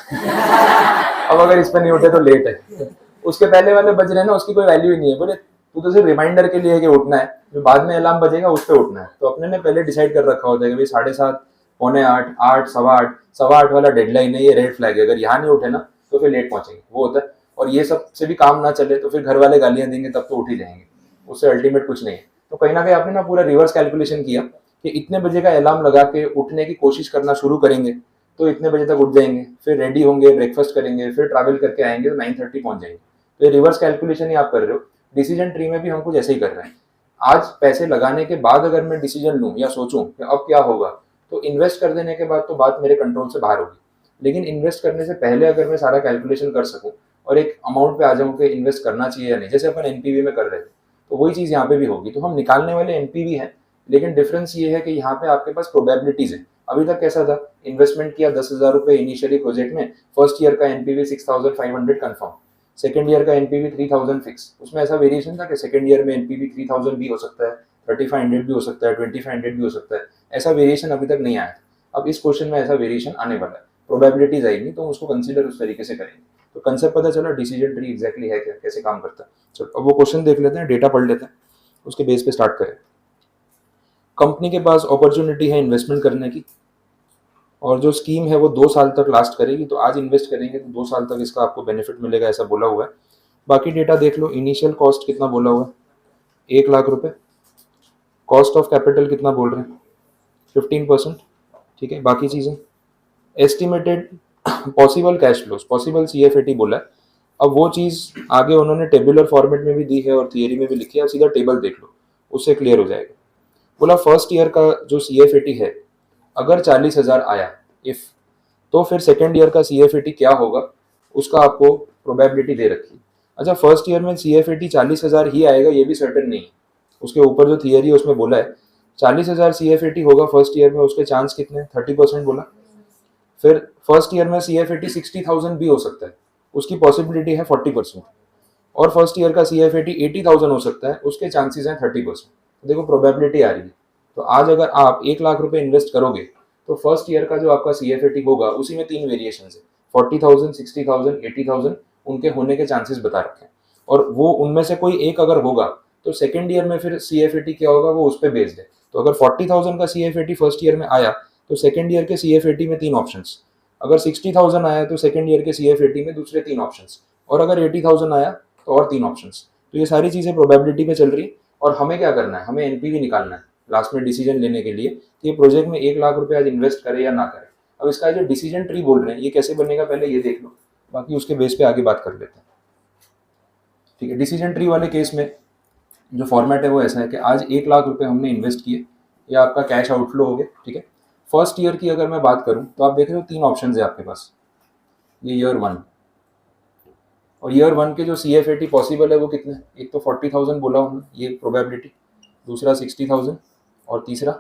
अब अगर इस पर नहीं उठे तो लेट है। उसके पहले वाले बज रहे हैं ना, उसकी कोई वैल्यू ही नहीं है। बोले तू तो सिर्फ रिमाइंडर के लिए है कि उठना है, जो बाद में अलार्म बजेगा उस पर उठना है। तो अपने ने पहले डिसाइड कर रखा होता है कि भाई 7:30, 7:45, 8, 8:15 वाला डेडलाइन है, ये रेड फ्लैग है, अगर यहाँ नहीं उठे ना तो फिर लेट पहुंचेंगे, वो होता है। और ये सब से भी काम ना चले तो फिर घर वाले गालियां देंगे, तब तो उठ ही जाएंगे, उससे अल्टीमेट कुछ नहीं है। तो कहीं ना कहीं आपने ना पूरा रिवर्स कैलकुलेशन किया कि इतने बजे का अलार्म लगा के उठने की कोशिश करना शुरू करेंगे तो इतने बजे तक उठ जाएंगे, फिर रेडी होंगे, ब्रेकफास्ट करेंगे, फिर ट्रैवल करके आएंगे तो 9:30 पहुंच जाएंगे। तो ये रिवर्स कैलकुलेशन ही आप कर रहे हो। डिसीजन ट्री में भी हम कुछ ऐसे ही कर रहे हैं। आज पैसे लगाने के बाद अगर मैं डिसीजन लूँ या सोचूं कि अब क्या होगा, तो इन्वेस्ट कर देने के बाद तो बात मेरे कंट्रोल से बाहर होगी। लेकिन इन्वेस्ट करने से पहले अगर मैं सारा कैलकुलेशन कर सकूं और एक अमाउंट पे आ जाऊं कि इन्वेस्ट करना चाहिए या नहीं, जैसे अपन एनपीवी में कर रहे थे, तो वही चीज़ यहाँ पे भी होगी। तो हम निकालने वाले एनपीवी है, लेकिन डिफरेंस ये है कि यहाँ पे आपके पास प्रोबेबिलिटीज है अभी तक कैसा था, इन्वेस्टमेंट किया 10,000 रुपये इनिशियली प्रोजेक्ट में, फर्स्ट ईयर का एनपीवी 6,500 कंफर्म, सेकंड ईयर का एनपीवी 3,000 फिक्स। उसमें ऐसा वेरिएशन था कि सेकंड ईयर में एनपीवी 3,000 भी हो सकता है, 3,500 भी हो सकता है, 2,500 भी हो सकता है, ऐसा वेरिएशन अभी तक नहीं आया। अब इस क्वेश्चन में ऐसा वेरिएशन आने वाला है, प्रोबेबिलिटीज आएगी तो उसको कंसीडर उस तरीके से करेंगे। तो कंसेप्ट पता चला डिसीजन ट्री एग्जैक्टली है क्या, कैसे काम करता है। चलो अब वो क्वेश्चन देख लेते हैं, डेटा पढ़ लेते हैं, उसके बेस पे स्टार्ट करें। कंपनी के पास अपॉर्चुनिटी है इन्वेस्टमेंट करने की, और जो स्कीम है वो 2 साल तक लास्ट करेगी, तो आज इन्वेस्ट करेंगे तो 2 साल तक इसका आपको बेनिफिट मिलेगा, ऐसा बोला हुआ है। बाकी डेटा देख लो, इनिशियल कॉस्ट कितना बोला हुआ है, 1,00,000 रुपये। कॉस्ट ऑफ कैपिटल कितना बोल रहे हैं, 15%। ठीक है, बाकी चीज़ें estimated possible cash flows, possible CFAT बोला है। अब वो चीज़ आगे उन्होंने टेबुलर फॉर्मेट में भी दी है और थियरी में भी लिखी है, सीधा टेबल देख लो, उससे क्लियर हो जाएगा। बोला फर्स्ट ईयर का जो CFAT है अगर 40,000 आया इफ, तो फिर सेकेंड ईयर का CFAT क्या होगा उसका आपको प्रोबेबिलिटी दे रखी है। अच्छा, फर्स्ट ईयर में CFAT 40,000 ही आएगा ये भी सर्टेन नहीं है, उसके ऊपर जो थियरी है उसमें बोला है 40,000 CFAT होगा फर्स्ट ईयर में, उसके चांस कितने, 30% बोला। फिर फर्स्ट ईयर में CFAT 60,000 भी हो सकता है, उसकी पॉसिबिलिटी है 40%। और फर्स्ट ईयर का CFAT 80,000 हो सकता है, उसके चांसेस हैं 30%। तो देखो प्रोबेबिलिटी आ रही है। तो आज अगर आप 1,00,000 रुपये इन्वेस्ट करोगे तो फर्स्ट ईयर का जो आपका CFAT होगा उसी में 3 वेरिएशन है, 40,000, 60,000, 80,000 उनके होने के चांसेस बता रखे हैं। और वो उनमें से कोई एक अगर होगा तो सेकेंड ईयर में फिर CFAT क्या होगा वो उस पर बेस्ड है। तो अगर 40,000 का CFAT फर्स्ट ईयर में आया तो सेकेंड ईयर के CFAT में 3 ऑप्शंस, अगर 60,000 आया तो सेकेंड ईयर के CFAT में दूसरे 3 ऑप्शंस, और अगर 80,000 आया तो और 3 ऑप्शंस। तो ये सारी चीज़ें प्रोबेबिलिटी पे चल रही है। और हमें क्या करना है, हमें एनपीवी निकालना है लास्ट में डिसीजन लेने के लिए कि ये प्रोजेक्ट में 1,00,000 रुपये आज इन्वेस्ट करे या ना करे। अब इसका जो डिसीजन ट्री बोल रहे हैं ये कैसे बनेगा पहले ये देख लो, बाकी उसके बेस पे आगे बात कर लेते हैं। ठीक है, डिसीजन ट्री वाले केस में जो फॉर्मेट है वो ऐसा है कि आज 1,00,000 रुपये हमने इन्वेस्ट किए, या आपका कैश आउटफ्लो हो गया। ठीक है, फर्स्ट ईयर की अगर मैं बात करूं तो आप देख रहे हो 3 ऑप्शन है आपके पास, ये ईयर 1, और ईयर 1 के जो CFAT पॉसिबल है वो कितने, एक तो 40,000 बोला उन्होंने ये प्रोबेबिलिटी, दूसरा 60,000 और तीसरा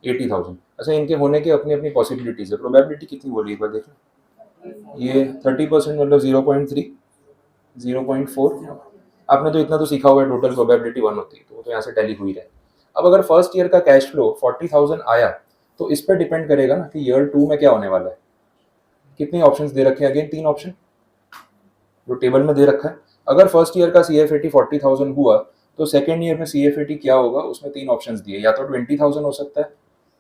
80,000। अच्छा, इनके होने के अपनी अपनी पॉसिबिलिटीज है। प्रोबेबिलिटी कितनी बोली एक बार देख लो, ये 30% मतलब 0.3, 0.4। आपने तो इतना तो सीखा हुआ है, टोटल प्रोबेबिलिटी 1 होती है, तो वो तो यहाँ से टैली हुई रहे। अब अगर फर्स्ट ईयर का कैश फ्लो 40,000 आया तो इस पर डिपेंड करेगा ना कि ईयर 2 में क्या होने वाला है। कितनी ऑप्शंस दे रखे हैं, अगेन 3 ऑप्शन जो टेबल में दे रखा है। अगर फर्स्ट ईयर का CFAT 40,000 हुआ तो सेकेंड ईयर में CFAT क्या होगा, उसमें 3 ऑप्शंस दिए, या तो 20,000 हो सकता है,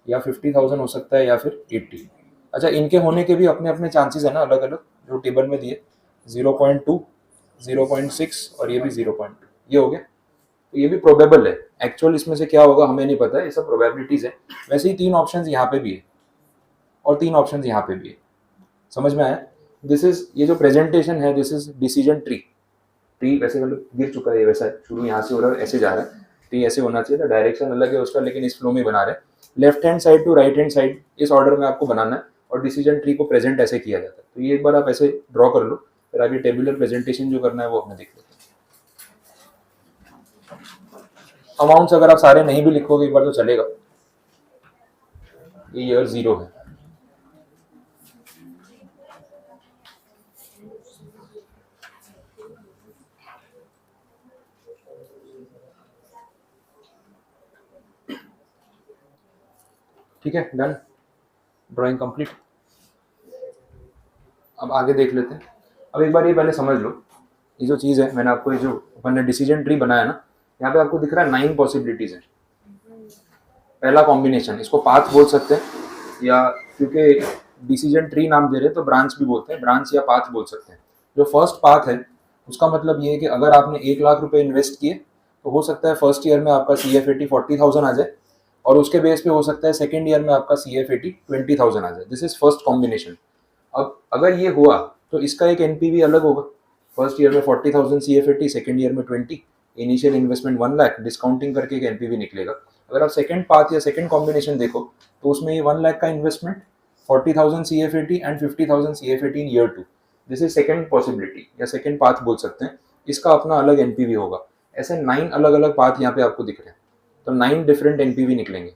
या 50,000 हो सकता है, या फिर 80। अच्छा, इनके होने के भी अपने अपने चांसेस है ना अलग अलग, जो टेबल में दिए 0.2, 0.6 और ये भी 0.2, ये हो गया। तो ये भी प्रोबेबल है, एक्चुअल इसमें से क्या होगा हमें नहीं पता है, ये सब प्रोबेबिलिटीज है। वैसे ही 3 ऑप्शंस यहाँ पे भी है और 3 ऑप्शंस यहाँ पे भी है, समझ में आया। दिस इज, ये जो प्रेजेंटेशन है this is decision tree. Tree वैसे मतलब गिर चुका है, वैसा शुरू यहाँ से हो रहा है ऐसे जा रहा है, ट्री ऐसे होना चाहिए था, डायरेक्शन अलग है उसका, लेकिन इस फ्लो में बना रहे हैं left hand side to right hand side, इस ऑर्डर में आपको बनाना है। और डिसीजन ट्री को प्रेजेंट ऐसे किया जाता है। तो ये एक बार आप ऐसे ड्रॉ कर लो, फिर आगे टेबुलर प्रेजेंटेशन जो करना है वो हमें देख लेते हैं। अमाउंट्स अगर आप सारे नहीं भी लिखोगे एक बार तो चलेगा। ये ईयर 0 है, ठीक है, डन, ड्राइंग कंप्लीट। अब आगे देख लेते हैं। अब एक बार ये पहले समझ लो, ये जो चीज़ है मैंने आपको, ये जो अपन ने डिसीजन ट्री बनाया ना, यहाँ पे आपको दिख रहा है 9 पॉसिबिलिटीज है। पहला कॉम्बिनेशन, इसको पाथ बोल सकते हैं, या क्योंकि डिसीजन ट्री नाम दे रहे हैं तो ब्रांच भी बोलते हैं, ब्रांच या पाथ बोल सकते हैं। जो फर्स्ट पाथ है उसका मतलब ये है कि अगर आपने 1,00,000 रुपये इन्वेस्ट किए तो हो सकता है फर्स्ट ईयर में आपका CFAT 40,000 आ जाए, और उसके बेस पे हो सकता है सेकेंड ईयर में आपका CFAT 20,000 आ जाए। This is first combination. अब अगर ये हुआ तो इसका एक NPV अलग होगा, फर्स्ट ईयर में 40,000 CFAT, सेकेंड ईयर में 20, इनिशियल इन्वेस्टमेंट 1,00,000, डिस्काउंटिंग करके एक NPV निकलेगा। अगर आप सेकंड पाथ या सेकंड कॉम्बिनेशन देखो तो उसमें ये 1,00,000 का investment, 40,000 CFAT and 50,000 CFAT in year 2, this is second possibility या सेकंड पाथ बोल सकते हैं। इसका अपना अलग NPV होगा। ऐसे 9 अलग अलग पाथ यहाँ पे आपको दिख रहे हैं, तो 9 डिफरेंट NPV निकलेंगे।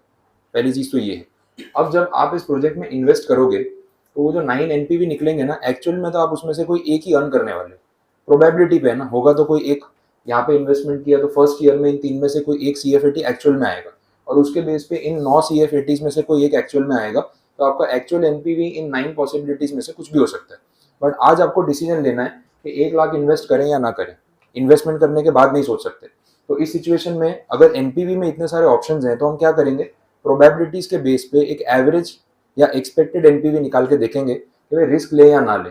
पहली चीज़ तो ये है। अब जब आप इस प्रोजेक्ट में इन्वेस्ट करोगे तो वो जो 9 एनपीवी निकलेंगे ना, एक्चुअल में तो आप उसमें से कोई एक ही अर्न करने वाले, प्रोबेबिलिटी पे है ना, होगा तो कोई एक। यहाँ पे इन्वेस्टमेंट किया तो फर्स्ट ईयर में इन 3 में से कोई एक सीएफएटी एक्चुअल में आएगा, और उसके बेस पे इन 9 सीएफएटीज में से कोई एक एक्चुअल में आएगा, तो आपका एक्चुअल एनपीवी इन 9 पॉसिबिलिटीज में से कुछ भी हो सकता है। बट आज आपको डिसीजन लेना है कि 1 लाख इन्वेस्ट करें या ना करें। इन्वेस्टमेंट करने के बाद नहीं सोच सकते। तो इस सिचुएशन में अगर एनपीवी में इतने सारे ऑप्शंस हैं तो हम क्या करेंगे, प्रोबेबिलिटीज के बेस पे एक एवरेज या एक्सपेक्टेड एनपीवी निकाल के देखेंगे कि भाई रिस्क ले या ना ले।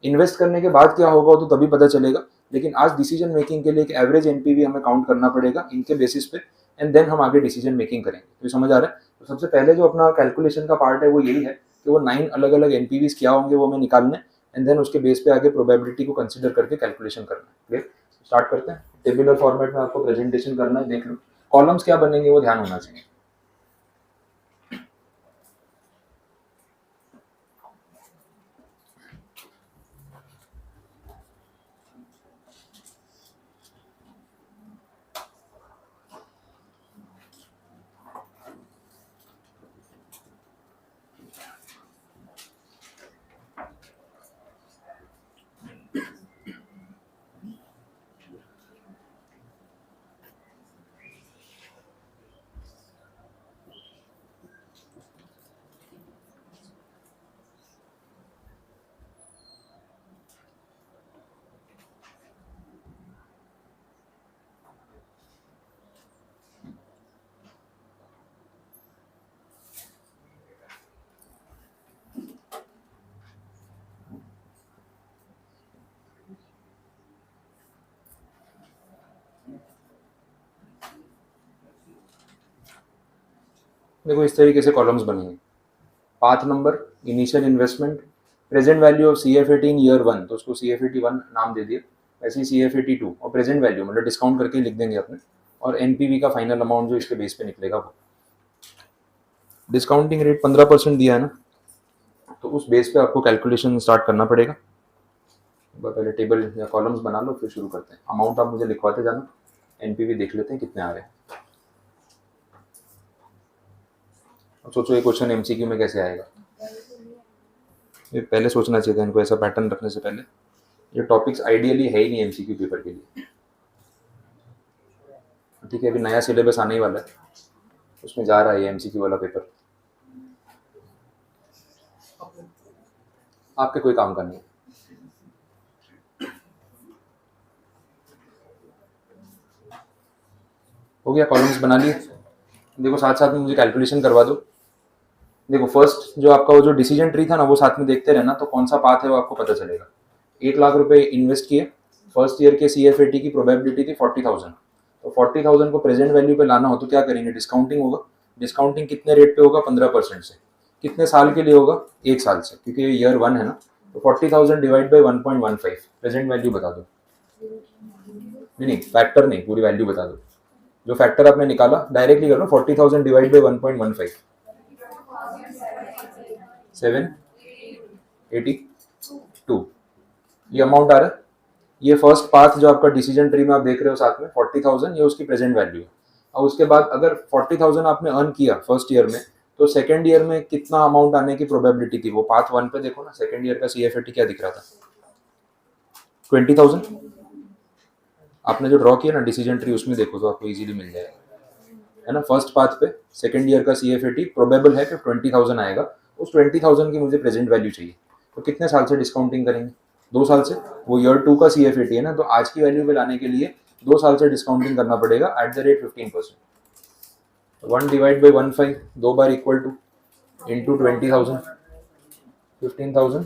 इन्वेस्ट करने के बाद क्या होगा तो तभी पता चलेगा, लेकिन आज डिसीजन मेकिंग के लिए एक एवरेज एनपीवी हमें काउंट करना पड़ेगा इनके बेसिस पे, एंड देन हम आगे डिसीजन मेकिंग करेंगे। तो समझ आ रहा है? तो सबसे पहले जो अपना कैलकुलेशन का पार्ट है वो यही है कि वो 9 अलग अलग एनपीवीज क्या होंगे वो हमें निकालने, एंड देन उसके बेस पे आगे प्रोबेबिलिटी को कंसिडर करके कैलकुलेशन करना है। क्लियर? स्टार्ट करते हैं। टेबुलर फॉर्मेट में आपको प्रेजेंटेशन करना है, देख लो। कॉलम्स क्या बनेंगे वो ध्यान होना चाहिए। देखो इस तरीके से कॉलम्स बनेंगे। Path number, initial investment, present value of CF18 in year 1, तो उसको CF81 नाम दे दिया। वैसे ही CF82 और प्रेजेंट वैल्यू मतलब डिस्काउंट करके लिख देंगे अपने, और एनपीवी का फाइनल अमाउंट जो इसके बेस पे निकलेगा वो। डिस्काउंटिंग रेट 15% दिया है ना, तो उस बेस पे आपको कैलकुलेशन स्टार्ट करना पड़ेगा। पहले टेबल या कॉलम्स बना लो, फिर शुरू करते हैं। अमाउंट आप मुझे लिखवाते जाना, एनपीवी देख लेते हैं कितने आ रहे हैं। सोचो ये क्वेश्चन एमसीक्यू में कैसे आएगा, ये पहले सोचना चाहिए था इनको, ऐसा पैटर्न रखने से पहले। ये टॉपिक्स आइडियली है ही नहीं एमसीक्यू पेपर के लिए। ठीक है, अभी नया सिलेबस आने ही वाला है, उसमें जा रहा है एमसीक्यू वाला पेपर, आपके कोई काम का नहीं है। हो गया, कॉलम्स बना लिए। देखो साथ साथ में मुझे कैलकुलेशन करवा दो। देखो फर्स्ट जो आपका वो जो डिसीजन ट्री था ना, वो साथ में देखते रहना, तो कौन सा पाथ है वो आपको पता चलेगा। 1 लाख रुपए इन्वेस्ट किए, फर्स्ट ईयर के CF80 की प्रोबेबिलिटी थी 40,000, तो 40,000 को प्रेजेंट वैल्यू पे लाना हो तो क्या करेंगे, डिस्काउंटिंग होगा। डिस्काउंटिंग कितने रेट पे होगा, 15% से। कितने साल के लिए होगा, 1 साल से, क्योंकि ये ईयर 1 है ना। तो 40,000 डिवाइड बाई 1.15, प्रेजेंट वैल्यू बता दो। नहीं फैक्टर नहीं, पूरी वैल्यू बता दो। जो फैक्टर आपने निकाला डायरेक्टली कर लो, 40,000 डिवाइड बाई 1.15, 782, ये अमाउंट आ रहा है। ये फर्स्ट पाथ जो आपका डिसीजन ट्री में आप देख रहे हो साथ में 40,000, ये उसकी प्रेजेंट वैल्यू है। और उसके बाद अगर 40,000 आपने अर्न किया फर्स्ट ईयर में, तो सेकेंड ईयर में कितना अमाउंट आने की प्रोबेबिलिटी थी, वो पाथ 1 पे देखो ना, सेकेंड ईयर का CF80 क्या दिख रहा था, 20,000। आपने जो ड्रॉ किया ना डिसीजन ट्री, उसमें देखो तो आपको इजीली मिल जाएगा, है ना। फर्स्ट पाथ पे सेकेंड ईयर का CF80 प्रोबेबल है कि 20,000 आएगा, उस 20,000 की मुझे प्रेजेंट वैल्यू चाहिए। तो कितने साल से डिस्काउंटिंग करेंगे, 2 साल से। वो ईयर 2 का CF80 है ना, तो आज की वैल्यू पे लाने के लिए 2 साल से डिस्काउंटिंग करना पड़ेगा at the rate 15%। 1 divide by 15, 2 bar equal two into 20,000, 15,000,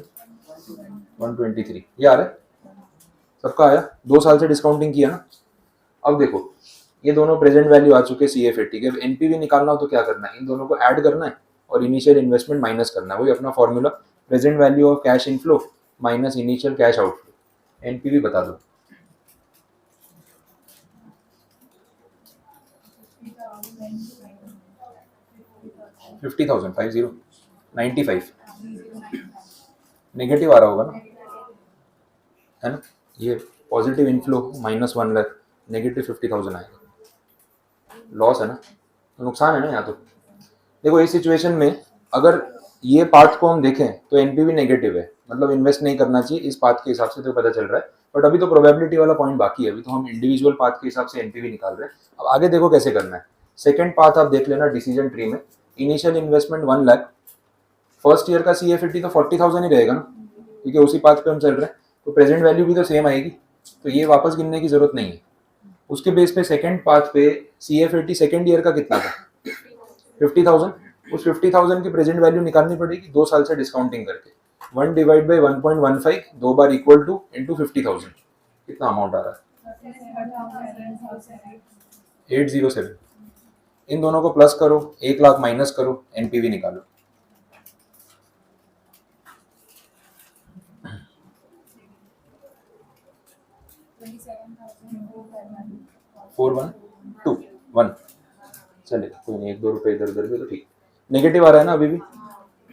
123, ये आ रहा है सबका आया। 2 साल से डिस्काउंटिंग किया ना। अब देखो ये दोनों प्रेजेंट वैल्यू आ चुके CF80 के। एनपीवी निकालना हो तो क्या करना है, इन दोनों को ऐड करना है और इनिशियल इन्वेस्टमेंट माइनस करना है। वही अपना formula, present value of cash inflow minus initial cash outflow. NPV बता दो। $50,000, 95 नेगेटिव आ रहा होगा ना, है ना। ये पॉजिटिव इनफ्लो -1 लाख, नेगेटिव 50,000 आएगा। लॉस है ना, तो नुकसान है ना यहाँ तो। देखो इस सिचुएशन में अगर ये पाथ को हम देखें तो एनपीवी नेगेटिव है, मतलब इन्वेस्ट नहीं करना चाहिए इस पाथ के हिसाब से, तो पता चल रहा है। बट अभी तो प्रोबेबिलिटी वाला पॉइंट बाकी है, अभी तो हम इंडिविजुअल पाथ के हिसाब से एनपीवी निकाल रहे हैं। अब आगे देखो कैसे करना है। सेकंड पाथ आप देख लेना डिसीजन ट्री में, initial investment 1 lakh, first year का CFAT तो 40,000 ही रहेगा ना, क्योंकि उसी पाथ पे हम चल रहे हैं, तो प्रेजेंट वैल्यू भी तो सेम आएगी, तो ये वापस गिनने की जरूरत नहीं है। उसके बेस पे सेकंड पाथ पे CFAT सेकंड ईयर का कितना था, 50,000, उस 50,000 की प्रेजेंट वैल्यू निकालनी पड़ेगी 2 साल से डिस्काउंटिंग करके। 1 डिवाइड बाई 1.15 दो बार इक्वल टू इंटू 50,000, कितना अमाउंट आ रहा है, 807। इन दोनों को प्लस करो, 1 लाख माइनस करो, एनपीवी निकालो। 4121, चलेगा कोई नहीं, 1-2 रुपए इधर उधर भी तो ठीक। नेगेटिव आ रहा है ना अभी भी,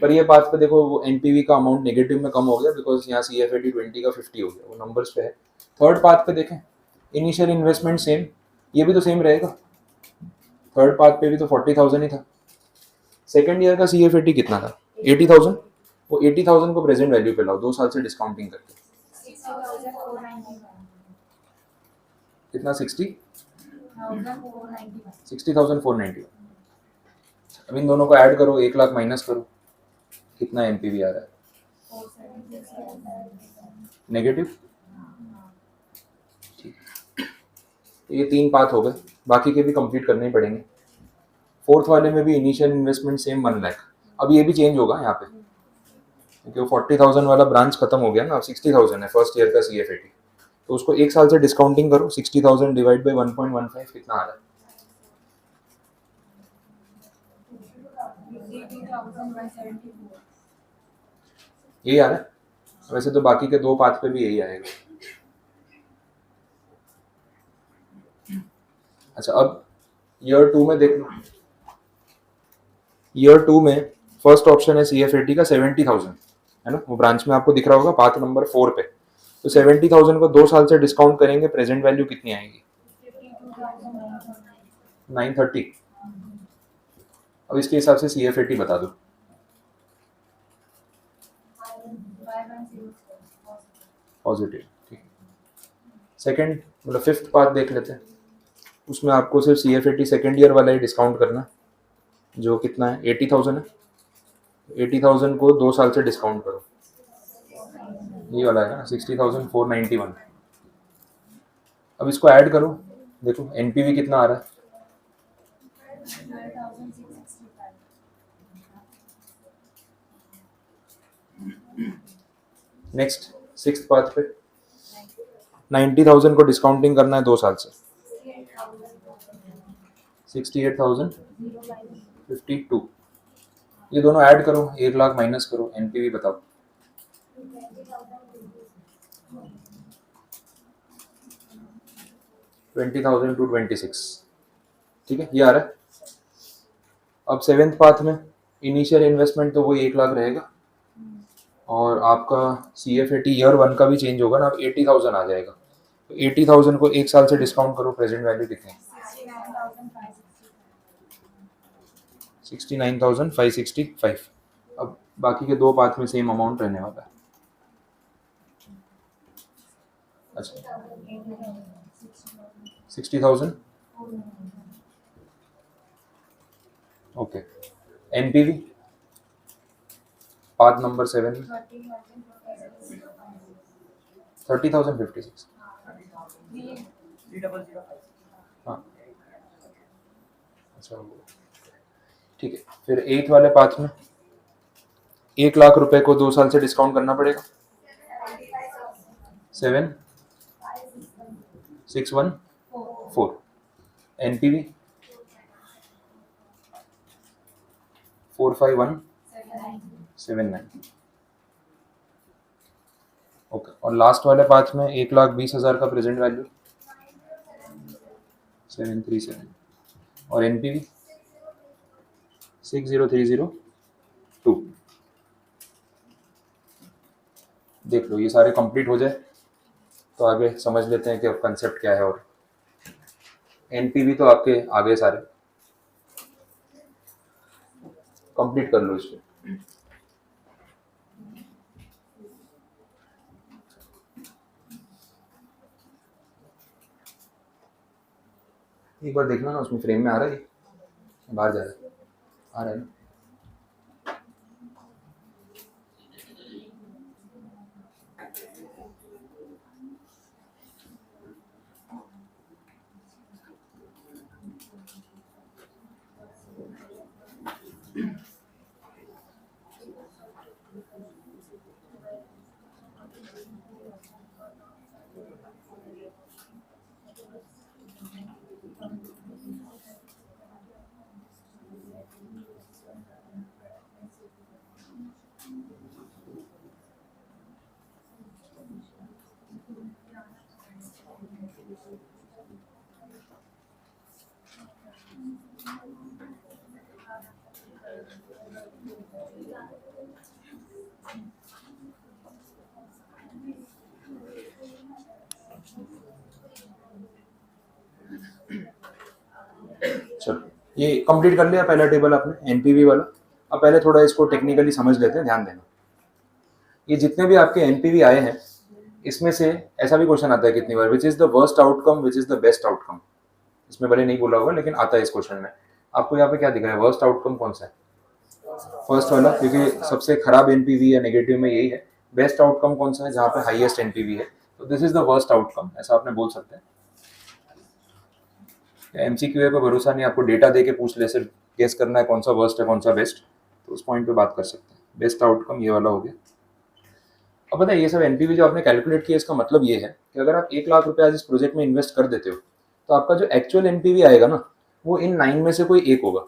पर ये बात पे देखो वो एनपीवी का अमाउंट नेगेटिव में कम हो गया, बिकॉज यहाँ CFAT 20 का 50 हो गया, वो नंबर्स पे है। थर्ड पाथ पे देखें, इनिशियल इन्वेस्टमेंट सेम, ये भी तो सेम रहेगा, थर्ड पाथ पे भी तो 40,000 ही था। सेकंड ईयर का CFAT कितना था, 80,000, वो 80,000 को प्रेजेंट वैल्यू पे लाओ 2 साल से डिस्काउंटिंग करके, कितना 60,491। अब इन दोनों को ऐड करो, 1 लाख माइनस करो, कितना एनपीवी आ रहा है, नेगेटिव। ठीक, ये 3 पाथ हो गए, बाकी के भी कंप्लीट करने ही पड़ेंगे। फोर्थ वाले में भी इनिशियल इन्वेस्टमेंट सेम 1 लाख, अब ये भी चेंज होगा यहाँ पे, क्योंकि वो 40,000 वाला ब्रांच खत्म हो गया ना, अब 60,000 है फर्स्ट ईयर का CFAT, तो उसको 1 साल से डिस्काउंटिंग करो, 60,000 डिवाइड बाई 1.15 कितना आ रहा है, यही आ रहा है। वैसे तो बाकी के 2 पाथ पे भी यही आएगा। अच्छा अब ईयर 2 में देख लो, ईयर 2 में फर्स्ट ऑप्शन है CFAT का 70,000, है ना, वो ब्रांच में आपको दिख रहा होगा पाथ नंबर 4 पे। तो 70,000 को 2 साल से डिस्काउंट करेंगे, प्रेजेंट वैल्यू कितनी आएगी, 930। अब इसके हिसाब से CFAT बता दो, पॉजिटिव। ठीक, सेकंड मतलब फिफ्थ पार्ट देख लेते हैं, उसमें आपको सिर्फ CFAT सेकंड ईयर वाला ही डिस्काउंट करना, जो कितना है 80,000 है, 80,000 को 2 साल से डिस्काउंट करो, ये वाला है ना 60,491। अब इसको ऐड करो, देखो एनपीवी कितना आ रहा है, नेक्स्ट सिक्स्थ पाथ पे 90,000 को डिस्काउंटिंग करना है 2 साल से, 68,052। ये दोनों ऐड करो, 1 लाख माइनस करो, एनपीवी बताओ, 20,226। ठीक है, ये आ रहा है। अब सेवेंथ पाथ में इनिशियल इन्वेस्टमेंट तो वही 1 लाख रहेगा, और आपका CFAT ईयर 1 का भी चेंज होगा ना, अब 80,000 आ जाएगा, तो 80,000 को 1 साल से डिस्काउंट करो, प्रेजेंट वैल्यू कितनी है, 69,565। अब बाकी के 2 पाथ में सेम अमाउंट रहने वाला है। अच्छा 60,000, ओके। एनपीवी पाथ नंबर 7 में 30,056, हाँ अच्छा, ठीक है। फिर 8th वाले पाथ में 1 लाख रुपए को 2 साल से डिस्काउंट करना पड़ेगा, 7,614। NPV 45179, okay. और लास्ट वाले पाथ में 1,20,000 का प्रेजेंट वैल्यू 737, और एनपीवी 60,302। देख लो ये सारे कंप्लीट हो जाए तो आगे समझ लेते हैं कि अब कंसेप्ट क्या है। और एनपीवी तो आपके आगे सारे कंप्लीट कर लो इसको। एक बार देखना ना उसमें फ्रेम में आ रहा है, बाहर जा रहा है, आ रहा है ना। चलो ये कंप्लीट कर लिया पहला टेबल आपने एनपीवी वाला। अब पहले थोड़ा इसको टेक्निकली समझ लेते हैं, ध्यान देना। ये जितने भी आपके एनपीवी आए हैं इसमें से ऐसा भी क्वेश्चन आता है कितनी बार, which is the worst outcome which is the best outcome. इसमें भले नहीं बोला होगा लेकिन आता है इस क्वेश्चन में। आपको यहाँ पे क्या दिख रहा है, वर्स्ट आउटकम कौन सा है? फर्स्ट वाला, क्योंकि सबसे खराब एनपीवी या नेगेटिव में यही है। बेस्ट आउटकम कौन सा है, जहाँ पे हाईएस्ट एनपीवी है, तो this is the worst outcome, ऐसा आपने बोल सकते हैं। एमसीक्यू पे भरोसा नहीं, आपको डेटा दे के पूछ ले, सिर्फ गेस करना है कौन सा वर्स्ट है कौन सा बेस्ट, तो उस पॉइंट पे बात कर सकते हैं। बेस्ट आउटकम ये वाला हो गया। अब पता है ये सब एनपीवी जो आपने कैलकुलेट किया, इसका मतलब ये है कि अगर आप 1 लाख रुपए आज इस प्रोजेक्ट में इन्वेस्ट कर देते हो तो आपका जो एक्चुअल एनपीवी आएगा ना, वो इन 9 में से कोई एक होगा।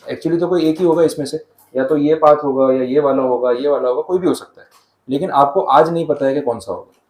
एक्चुअली तो कोई एक ही होगा इसमें से, या तो ये पाथ होगा या ये वाला होगा, ये वाला होगा, कोई भी हो सकता है। लेकिन आपको आज नहीं पता है कि कौन सा होगा।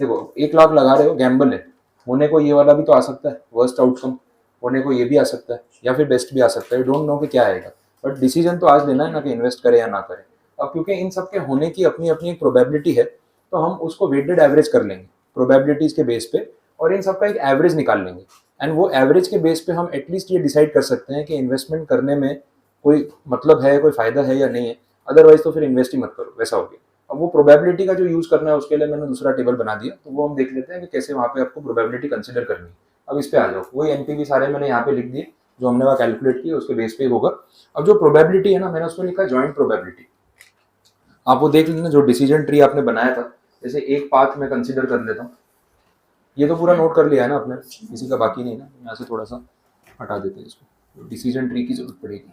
देखो 1 लाख लगा रहे हो, गैम्बल है, होने को ये वाला भी तो आ सकता है वर्स्ट आउटकम, होने को ये भी आ सकता है, या फिर बेस्ट भी आ सकता है। डोंट नो कि क्या आएगा, बट डिसीजन तो आज लेना है ना कि इन्वेस्ट करें या ना करें। अब क्योंकि इन सब के होने की अपनी अपनी एक प्रोबेबिलिटी है, तो हम उसको वेटेड एवरेज कर लेंगे प्रोबेबिलिटीज के बेस पे, और इन सब का एक एवरेज निकाल लेंगे। एंड वो एवरेज के बेस पे हम एटलीस्ट ये डिसाइड कर सकते हैं कि इन्वेस्टमेंट करने में कोई मतलब है, कोई फायदा है या नहीं है। अदरवाइज तो फिर इन्वेस्ट ही मत करो, वैसा हो गया। अब वो प्रोबेबिलिटी का जो यूज करना है उसके लिए मैंने दूसरा टेबल बना दिया, तो वो हम देख लेते हैं कि कैसे वहाँ पे आपको प्रोबेबिलिटी कंसिडर करनी है। अब इस पे आ जाओ, वही एनपीवी सारे मैंने यहाँ पे लिख दिए जो हमने वहाँ कैलकुलेट किया, उसके बेस पे होगा। अब जो प्रोबेबिलिटी है ना, मैंने उसमें लिखा जॉइंट प्रोबेबिलिटी। आप वो देख लेना जो डिसीजन ट्री आपने बनाया था, जैसे एक पाथ में कंसिडर कर लेता हूँ। ये तो पूरा नोट कर लिया है ना आपने, किसी का बाकी नहीं ना। यहाँ से थोड़ा सा हटा देते हैं इसको, डिसीजन ट्री की जरूरत पड़ेगी।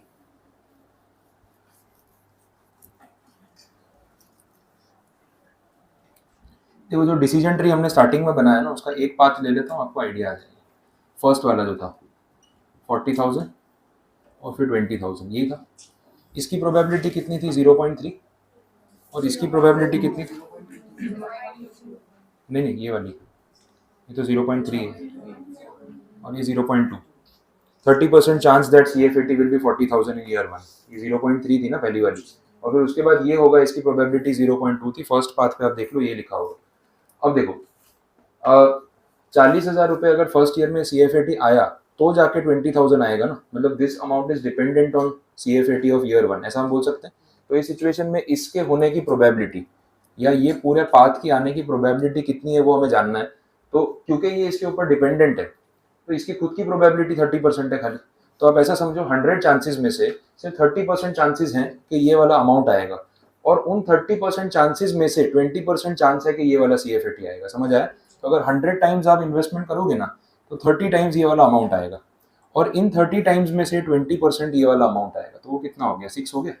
देखो जो डिसीजन ट्री हमने स्टार्टिंग में बनाया ना, उसका एक पाथ ले लेता हूँ, आपको आइडिया आ जाएगा। फर्स्ट वाला जो था 40,000 और फिर 20,000, ये था। इसकी प्रोबेबिलिटी कितनी थी, 0.3, और इसकी प्रोबेबिलिटी कितनी थी, नहीं ये वाली, ये तो 0.3 है और ये 0.2। 30% chance that CFAT will be 40,000 in year 1, ये 0.3 थी ना पहली वाली, और फिर उसके बाद ये होगा, इसकी प्रोबेबिलिटी 0.2 थी। फर्स्ट पाथ पे आप देख लो ये लिखा होगा। अब देखो 40,000 रुपये अगर फर्स्ट ईयर में CFAT आया तो जाके 20,000 आएगा ना, मतलब this amount is dependent on CFAT of year 1, ऐसा हम बोल सकते हैं। तो इस सिचुएशन में इसके होने की प्रोबेबिलिटी या ये पूरे पाथ की आने की प्रोबेबिलिटी कितनी है वो हमें जानना है। तो क्योंकि ये इसके ऊपर डिपेंडेंट है तो इसकी खुद की प्रोबेबिलिटी 30% है खाली। तो आप ऐसा समझो 100 चांसेस में से सिर्फ 30% चांसेस हैं कि ये वाला अमाउंट आएगा, और उन 30% चांसेस में से 20% चांस है कि ये वाला CFAT आएगा। समझ आया? तो अगर 100 टाइम्स आप इन्वेस्टमेंट करोगे ना तो 30 टाइम्स ये वाला अमाउंट आएगा, और इन 30 टाइम्स में से 20% ये वाला अमाउंट आएगा, तो वो कितना हो गया, 6 हो गया।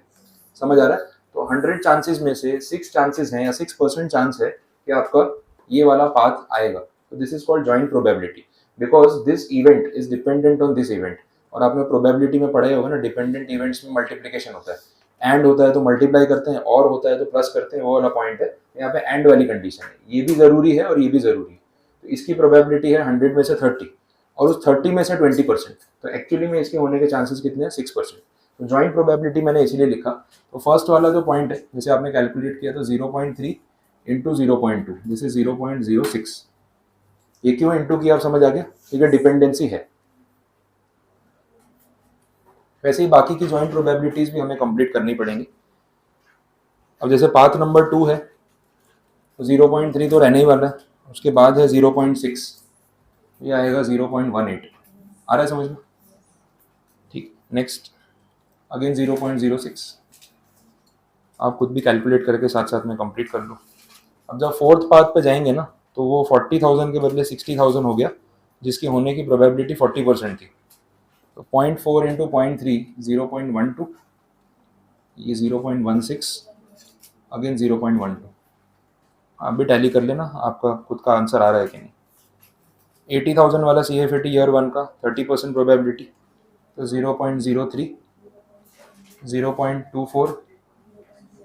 समझ आ रहा है? तो 100 चांसेस में से 6 चांसेस हैं या 6% चांस है कि आपका ये वाला पाथ आएगा। तो this is called joint probability, because this event is dependent on this event. और आपने प्रोबेबिलिटी में पढ़ा होगा ना, डिपेंडेंट इवेंट्स में मल्टीप्लिकेशन होता है, एंड होता है तो मल्टीप्लाई करते हैं, और होता है तो प्लस करते हैं, वो वाला पॉइंट है। यहाँ पे एंड वाली कंडीशन है, ये भी जरूरी है और ये भी जरूरी है। तो इसकी प्रोबेबिलिटी है 100 में से 30, और उस 30 में से 20%, तो एक्चुअली में इसके होने के चांसेस कितने हैं, 6%। तो जॉइंट प्रोबेबिलिटी मैंने इसीलिए लिखा। तो फर्स्ट वाला जो पॉइंट है, जैसे आपने कैलकुलेट किया तो 0.3 इंटू 0.2, दिस इज 0.06। ये क्यों इंटू किया आप समझ आ गया, क्योंकि डिपेंडेंसी है। वैसे ही बाकी की जॉइंट प्रोबेबिलिटीज भी हमें कंप्लीट करनी पड़ेंगी। अब जैसे पाथ नंबर 2 है तो 0.3 तो रहने ही वाला है, उसके बाद है 0.6, ये आएगा 0.18। आ रहा है समझ में? ठीक, नेक्स्ट अगेन 0.06, आप खुद भी कैलकुलेट करके साथ साथ में कंप्लीट कर लो। अब जब फोर्थ पाथ पे जाएंगे ना तो वो 40,000 के बदले 60,000 हो गया, जिसकी होने की प्रोबेबिलिटी 40% थी। तो 0.4 इंटू 0.3 0.12, ये 0.16, अगेन 0.12। आप भी टैली कर लेना आपका खुद का आंसर आ रहा है कि नहीं। 80,000 वाला CFAT ईयर 1 का 30% प्रोबेबिलिटी, तो 0.03, 0.24,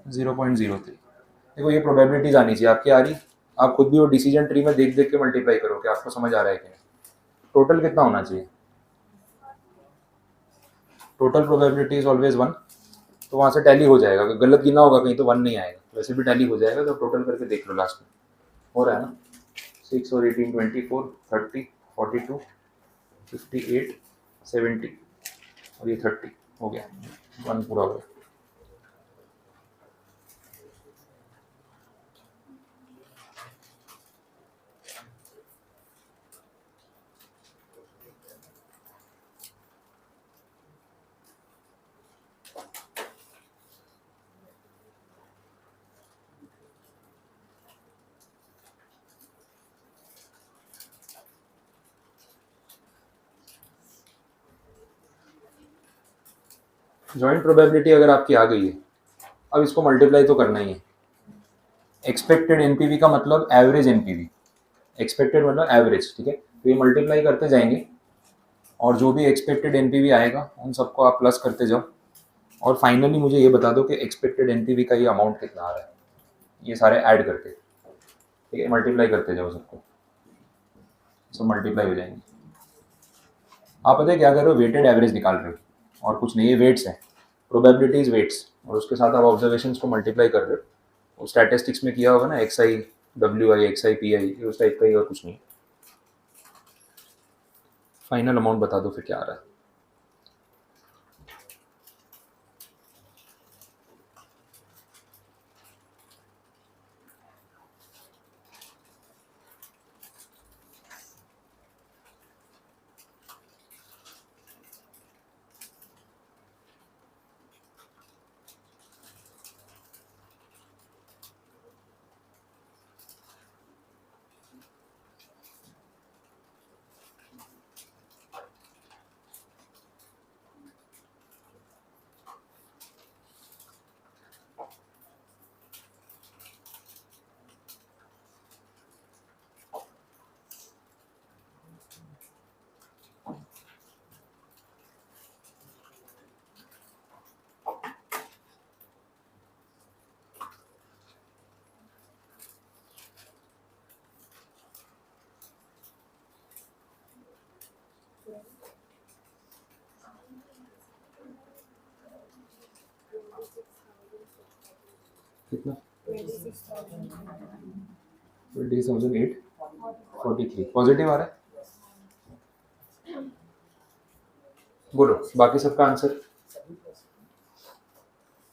0.03। देखो ये प्रोबेबिलिटीज आनी चाहिए, आपकी आ रही, आप खुद भी वो डिसीजन ट्री में देख देख के मल्टीप्लाई करो कि आपको समझ आ रहा है कि नहीं। टोटल कितना होना चाहिए? टोटल प्रोबेबिलिटी इज ऑलवेज 1, तो वहाँ से टैली हो जाएगा। अगर गलत गिना होगा कहीं तो 1 नहीं आएगा, वैसे भी टैली हो जाएगा। तो टोटल करके देख लो लास्ट में, हो रहा है ना? 6 और 18 24 30 42 58 70 और ये 30 हो गया, 1 पूरा हो गया। जॉइंट प्रोबेबिलिटी अगर आपकी आ गई है, अब इसको मल्टीप्लाई तो करना ही है। एक्सपेक्टेड एनपीवी का मतलब एवरेज एनपीवी, एक्सपेक्टेड मतलब एवरेज, ठीक है। तो ये मल्टीप्लाई करते जाएंगे और जो भी एक्सपेक्टेड एनपीवी आएगा उन सबको आप प्लस करते जाओ, और फाइनली मुझे ये बता दो कि एक्सपेक्टेड एनपीवी का ये अमाउंट कितना आ रहा है। ये सारे ऐड करके, ठीक है, मल्टीप्लाई करते जाओ सबको, सब मल्टीप्लाई हो जाएंगे। आप पता है क्या कर रहे हो? वेटेड एवरेज निकाल रहे हो, और कुछ नहीं, ये वेट्स है, प्रोबेबिलिटीज वेट्स, और उसके साथ आप ऑब्जर्वेशन को मल्टीप्लाई कर रहे हो। वो स्टैटिस्टिक्स में किया होगा ना, XI WI XI PI, उस टाइप का ही और कुछ नहीं। फाइनल अमाउंट बता दो फिर क्या आ रहा है। कितना? 20,843 पॉजिटिव आ रहा है। बोलो बाकी सबका आंसर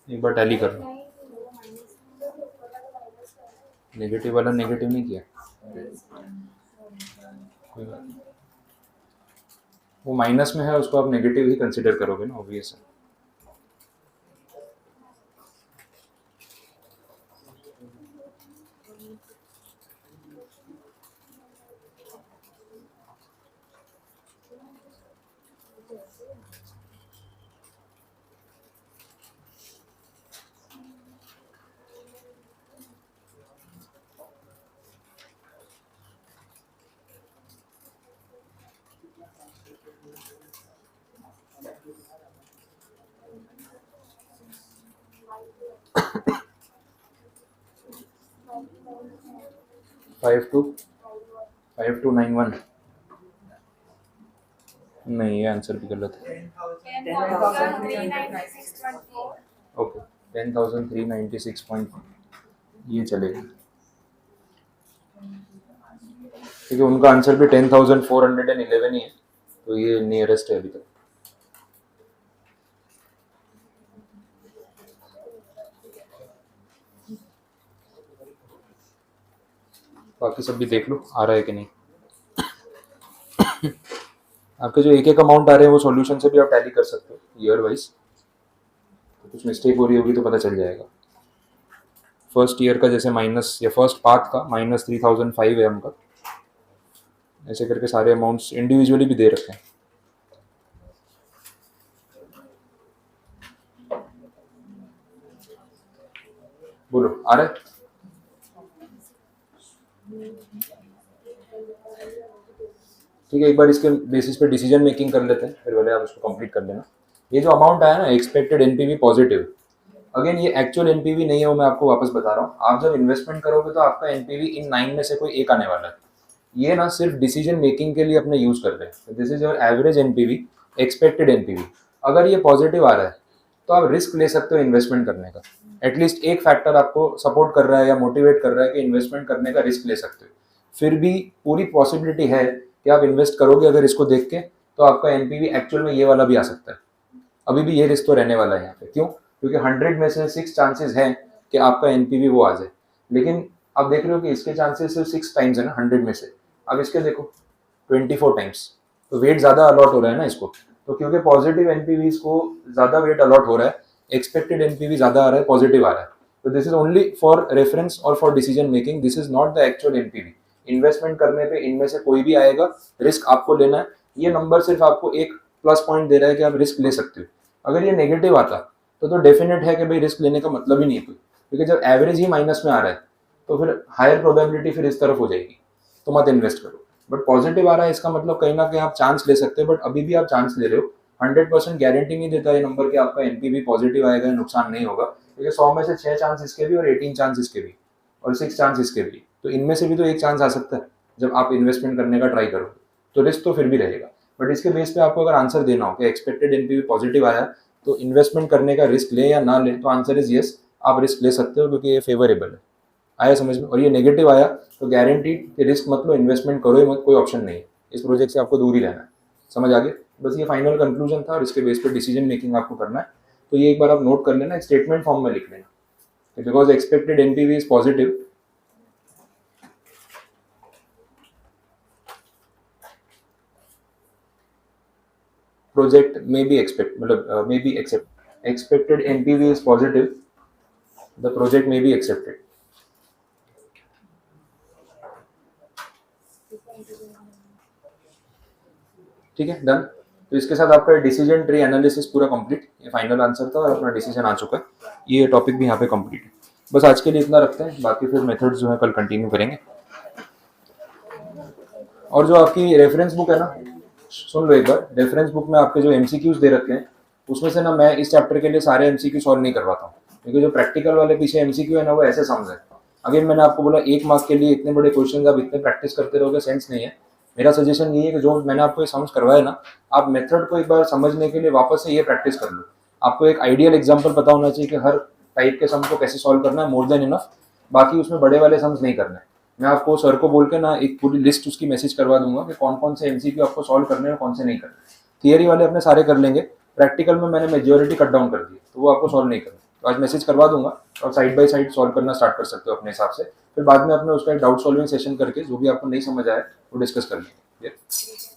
एक बार टैली कर लो। नेगेटिव वाला नेगेटिव नहीं किया, कोई बात नहीं, वो माइनस में है, उसको आप नेगेटिव ही कंसिडर करोगे ना, ऑब्वियस है। फाइव टू 9 1, नहीं ये आंसर भी गलत है। ओके 10,396.4 ये चलेगा, क्योंकि उनका आंसर भी 10,411 ही है, तो ये नियरेस्ट है अभी तक। बाकी सब भी देख लो आ रहा है कि नहीं। आपके जो एक एक अमाउंट आ रहे हैं वो सॉल्यूशन से भी आप टैली कर सकते हो ईयर वाइज, तो कुछ मिस्टेक हो रही होगी तो पता चल जाएगा। फर्स्ट ईयर का जैसे माइनस, या फर्स्ट पाथ का -3005 है हमका, ऐसे करके सारे अमाउंट्स इंडिविजुअली भी दे रखे हैं। बोलो आ रहा है? ठीक है, एक बार इसके बेसिस पे डिसीजन मेकिंग कर लेते हैं, फिर वाले आप उसको कंप्लीट कर लेना। ये जो अमाउंट आया ना एक्सपेक्टेड एनपीवी पॉजिटिव, अगेन ये एक्चुअल एनपीवी नहीं है, वो मैं आपको वापस बता रहा हूँ। आप जब इन्वेस्टमेंट करोगे तो आपका एनपीवी इन 9 में से कोई एक आने वाला है। ये ना सिर्फ डिसीजन मेकिंग के लिए अपने यूज कर रहे हैं। This is your average NPV, expected NPV. अगर ये पॉजिटिव आ रहा है तो आप रिस्क ले सकते हो इन्वेस्टमेंट करने का। एटलीस्ट एक फैक्टर आपको सपोर्ट कर रहा है या मोटिवेट कर रहा है कि इन्वेस्टमेंट करने का रिस्क ले सकते हो। फिर भी पूरी पॉसिबिलिटी है कि आप इन्वेस्ट करोगे अगर इसको देख के, तो आपका एनपीवी एक्चुअल में ये वाला भी आ सकता है। अभी भी ये रिस्क तो रहने वाला है यहाँ पे। क्यों? क्योंकि 100 में से 6 चांसेस हैं कि आपका एनपीवी वो आ जाए, लेकिन आप देख रहे हो कि इसके चांसेस सिर्फ 6 टाइम्स है ना 100 में से। अब इसके देखो 24 टाइम्स, तो वेट ज़्यादा अलॉट हो रहा है ना इसको। तो क्योंकि पॉजिटिव एनपीवीज को ज़्यादा वेट अलॉट हो रहा है, एक्सपेक्टेड एनपीवी ज़्यादा आ रहा है, पॉजिटिव आ रहा है। तो this is only for reference और for decision making, this is not the actual NPV. Investment करने पे इनमें से कोई भी आएगा, रिस्क आपको लेना है। ये नंबर सिर्फ आपको एक प्लस पॉइंट दे रहा है कि आप रिस्क ले सकते हो। अगर ये नेगेटिव आता तो डेफिनेट है कि भाई रिस्क लेने का मतलब ही नहीं है कोई, क्योंकि जब एवरेज ही माइनस में आ रहा है तो फिर हायर प्रोबेबिलिटी फिर इस तरफ हो जाएगी, तो मत इन्वेस्ट करो। बट पॉजिटिव आ रहा है इसका मतलब कहीं ना कहीं आप चांस ले सकते हो, बट अभी भी आप चांस ले रहे हो। 100% गारंटी नहीं देता ये नंबर कि आपका एनपीवी पॉजिटिव आएगा, नुकसान नहीं होगा, क्योंकि 100 में से 6 चांस इसके भी और 18 चांस इसके भी और 6 चांस इसके भी, तो इनमें से भी तो एक चांस आ सकता है जब आप इन्वेस्टमेंट करने का ट्राई करोगे, तो रिस्क तो फिर भी रहेगा। बट इसके बेस पे आपको अगर आंसर देना हो कि एक्सपेक्टेड एनपीवी पॉजिटिव आया तो इन्वेस्टमेंट करने का रिस्क ले या ना ले, तो आंसर इज येस, आप रिस्क ले सकते हो क्योंकि ये फेवरेबल है। आया समझ में? और ये नेगेटिव आया तो गारंटीड कि रिस्क मत लो, इन्वेस्टमेंट करो ही मत, कोई ऑप्शन नहीं है, इस प्रोजेक्ट से आपको दूर ही रहना है। समझ आ गया? बस ये फाइनल कंक्लूजन था और इसके बेस पे डिसीजन मेकिंग आपको करना है। तो ये एक बार आप नोट कर लेना, एक स्टेटमेंट फॉर्म में लिख लेना, because expected NPV is positive, project may be may be expected NPV is positive, the project may be accepted. ठीक है, डन। तो इसके साथ आपका डिसीजन ट्री एनालिसिस पूरा कंप्लीट, ये फाइनल आंसर था और अपना डिसीजन आ चुका है। ये टॉपिक भी यहाँ पे कंप्लीट है। बस आज के लिए इतना रखते हैं, बाकी फिर मेथड्स जो है कल कंटिन्यू करेंगे। और जो आपकी रेफरेंस बुक है ना, सुन लो एक बार, रेफरेंस बुक में आपके जो एमसीक्यूज दे रखे हैं उसमें से ना मैं इस चैप्टर के लिए सारे एमसीक्यू सॉल्व नहीं करवाता हूँ, क्योंकि जो प्रैक्टिकल वाले पीछे एमसीक्यू है ना वो ऐसे समझ है। अगेन मैंने आपको बोला 1 मार्क के लिए इतने बड़े क्वेश्चन आप इतने प्रैक्टिस करते रहोगे, सेंस नहीं है। मेरा सजेशन ये है कि जो मैंने आपको ये समझ करवाया ना, आप मेथड को एक बार समझने के लिए वापस से ये प्रैक्टिस कर लो। आपको एक आइडियल एग्जाम्पल पता होना चाहिए कि हर टाइप के सम को कैसे सॉल्व करना है, मोर देन इनफ। बाकी उसमें बड़े वाले सम्स नहीं करना है। मैं आपको सर को बोल के ना एक पूरी लिस्ट उसकी मैसेज करवा दूंगा कि कौन कौन से एमसीक्यू आपको सॉल्व करने हैं, कौन से नहीं करने। थियरी वाले अपने सारे कर लेंगे, प्रैक्टिकल में मैंने मेजोरिटी कट डाउन कर दी, तो वो आपको सॉल्व नहीं करना। तो आज मैसेज करवा दूंगा और साइड बाय साइड सॉल्व करना स्टार्ट कर सकते हो अपने हिसाब से। फिर बाद में अपने उसका एक डाउट सॉल्विंग सेशन करके जो भी आपको नहीं समझ आए वो डिस्कस कर लेंगे।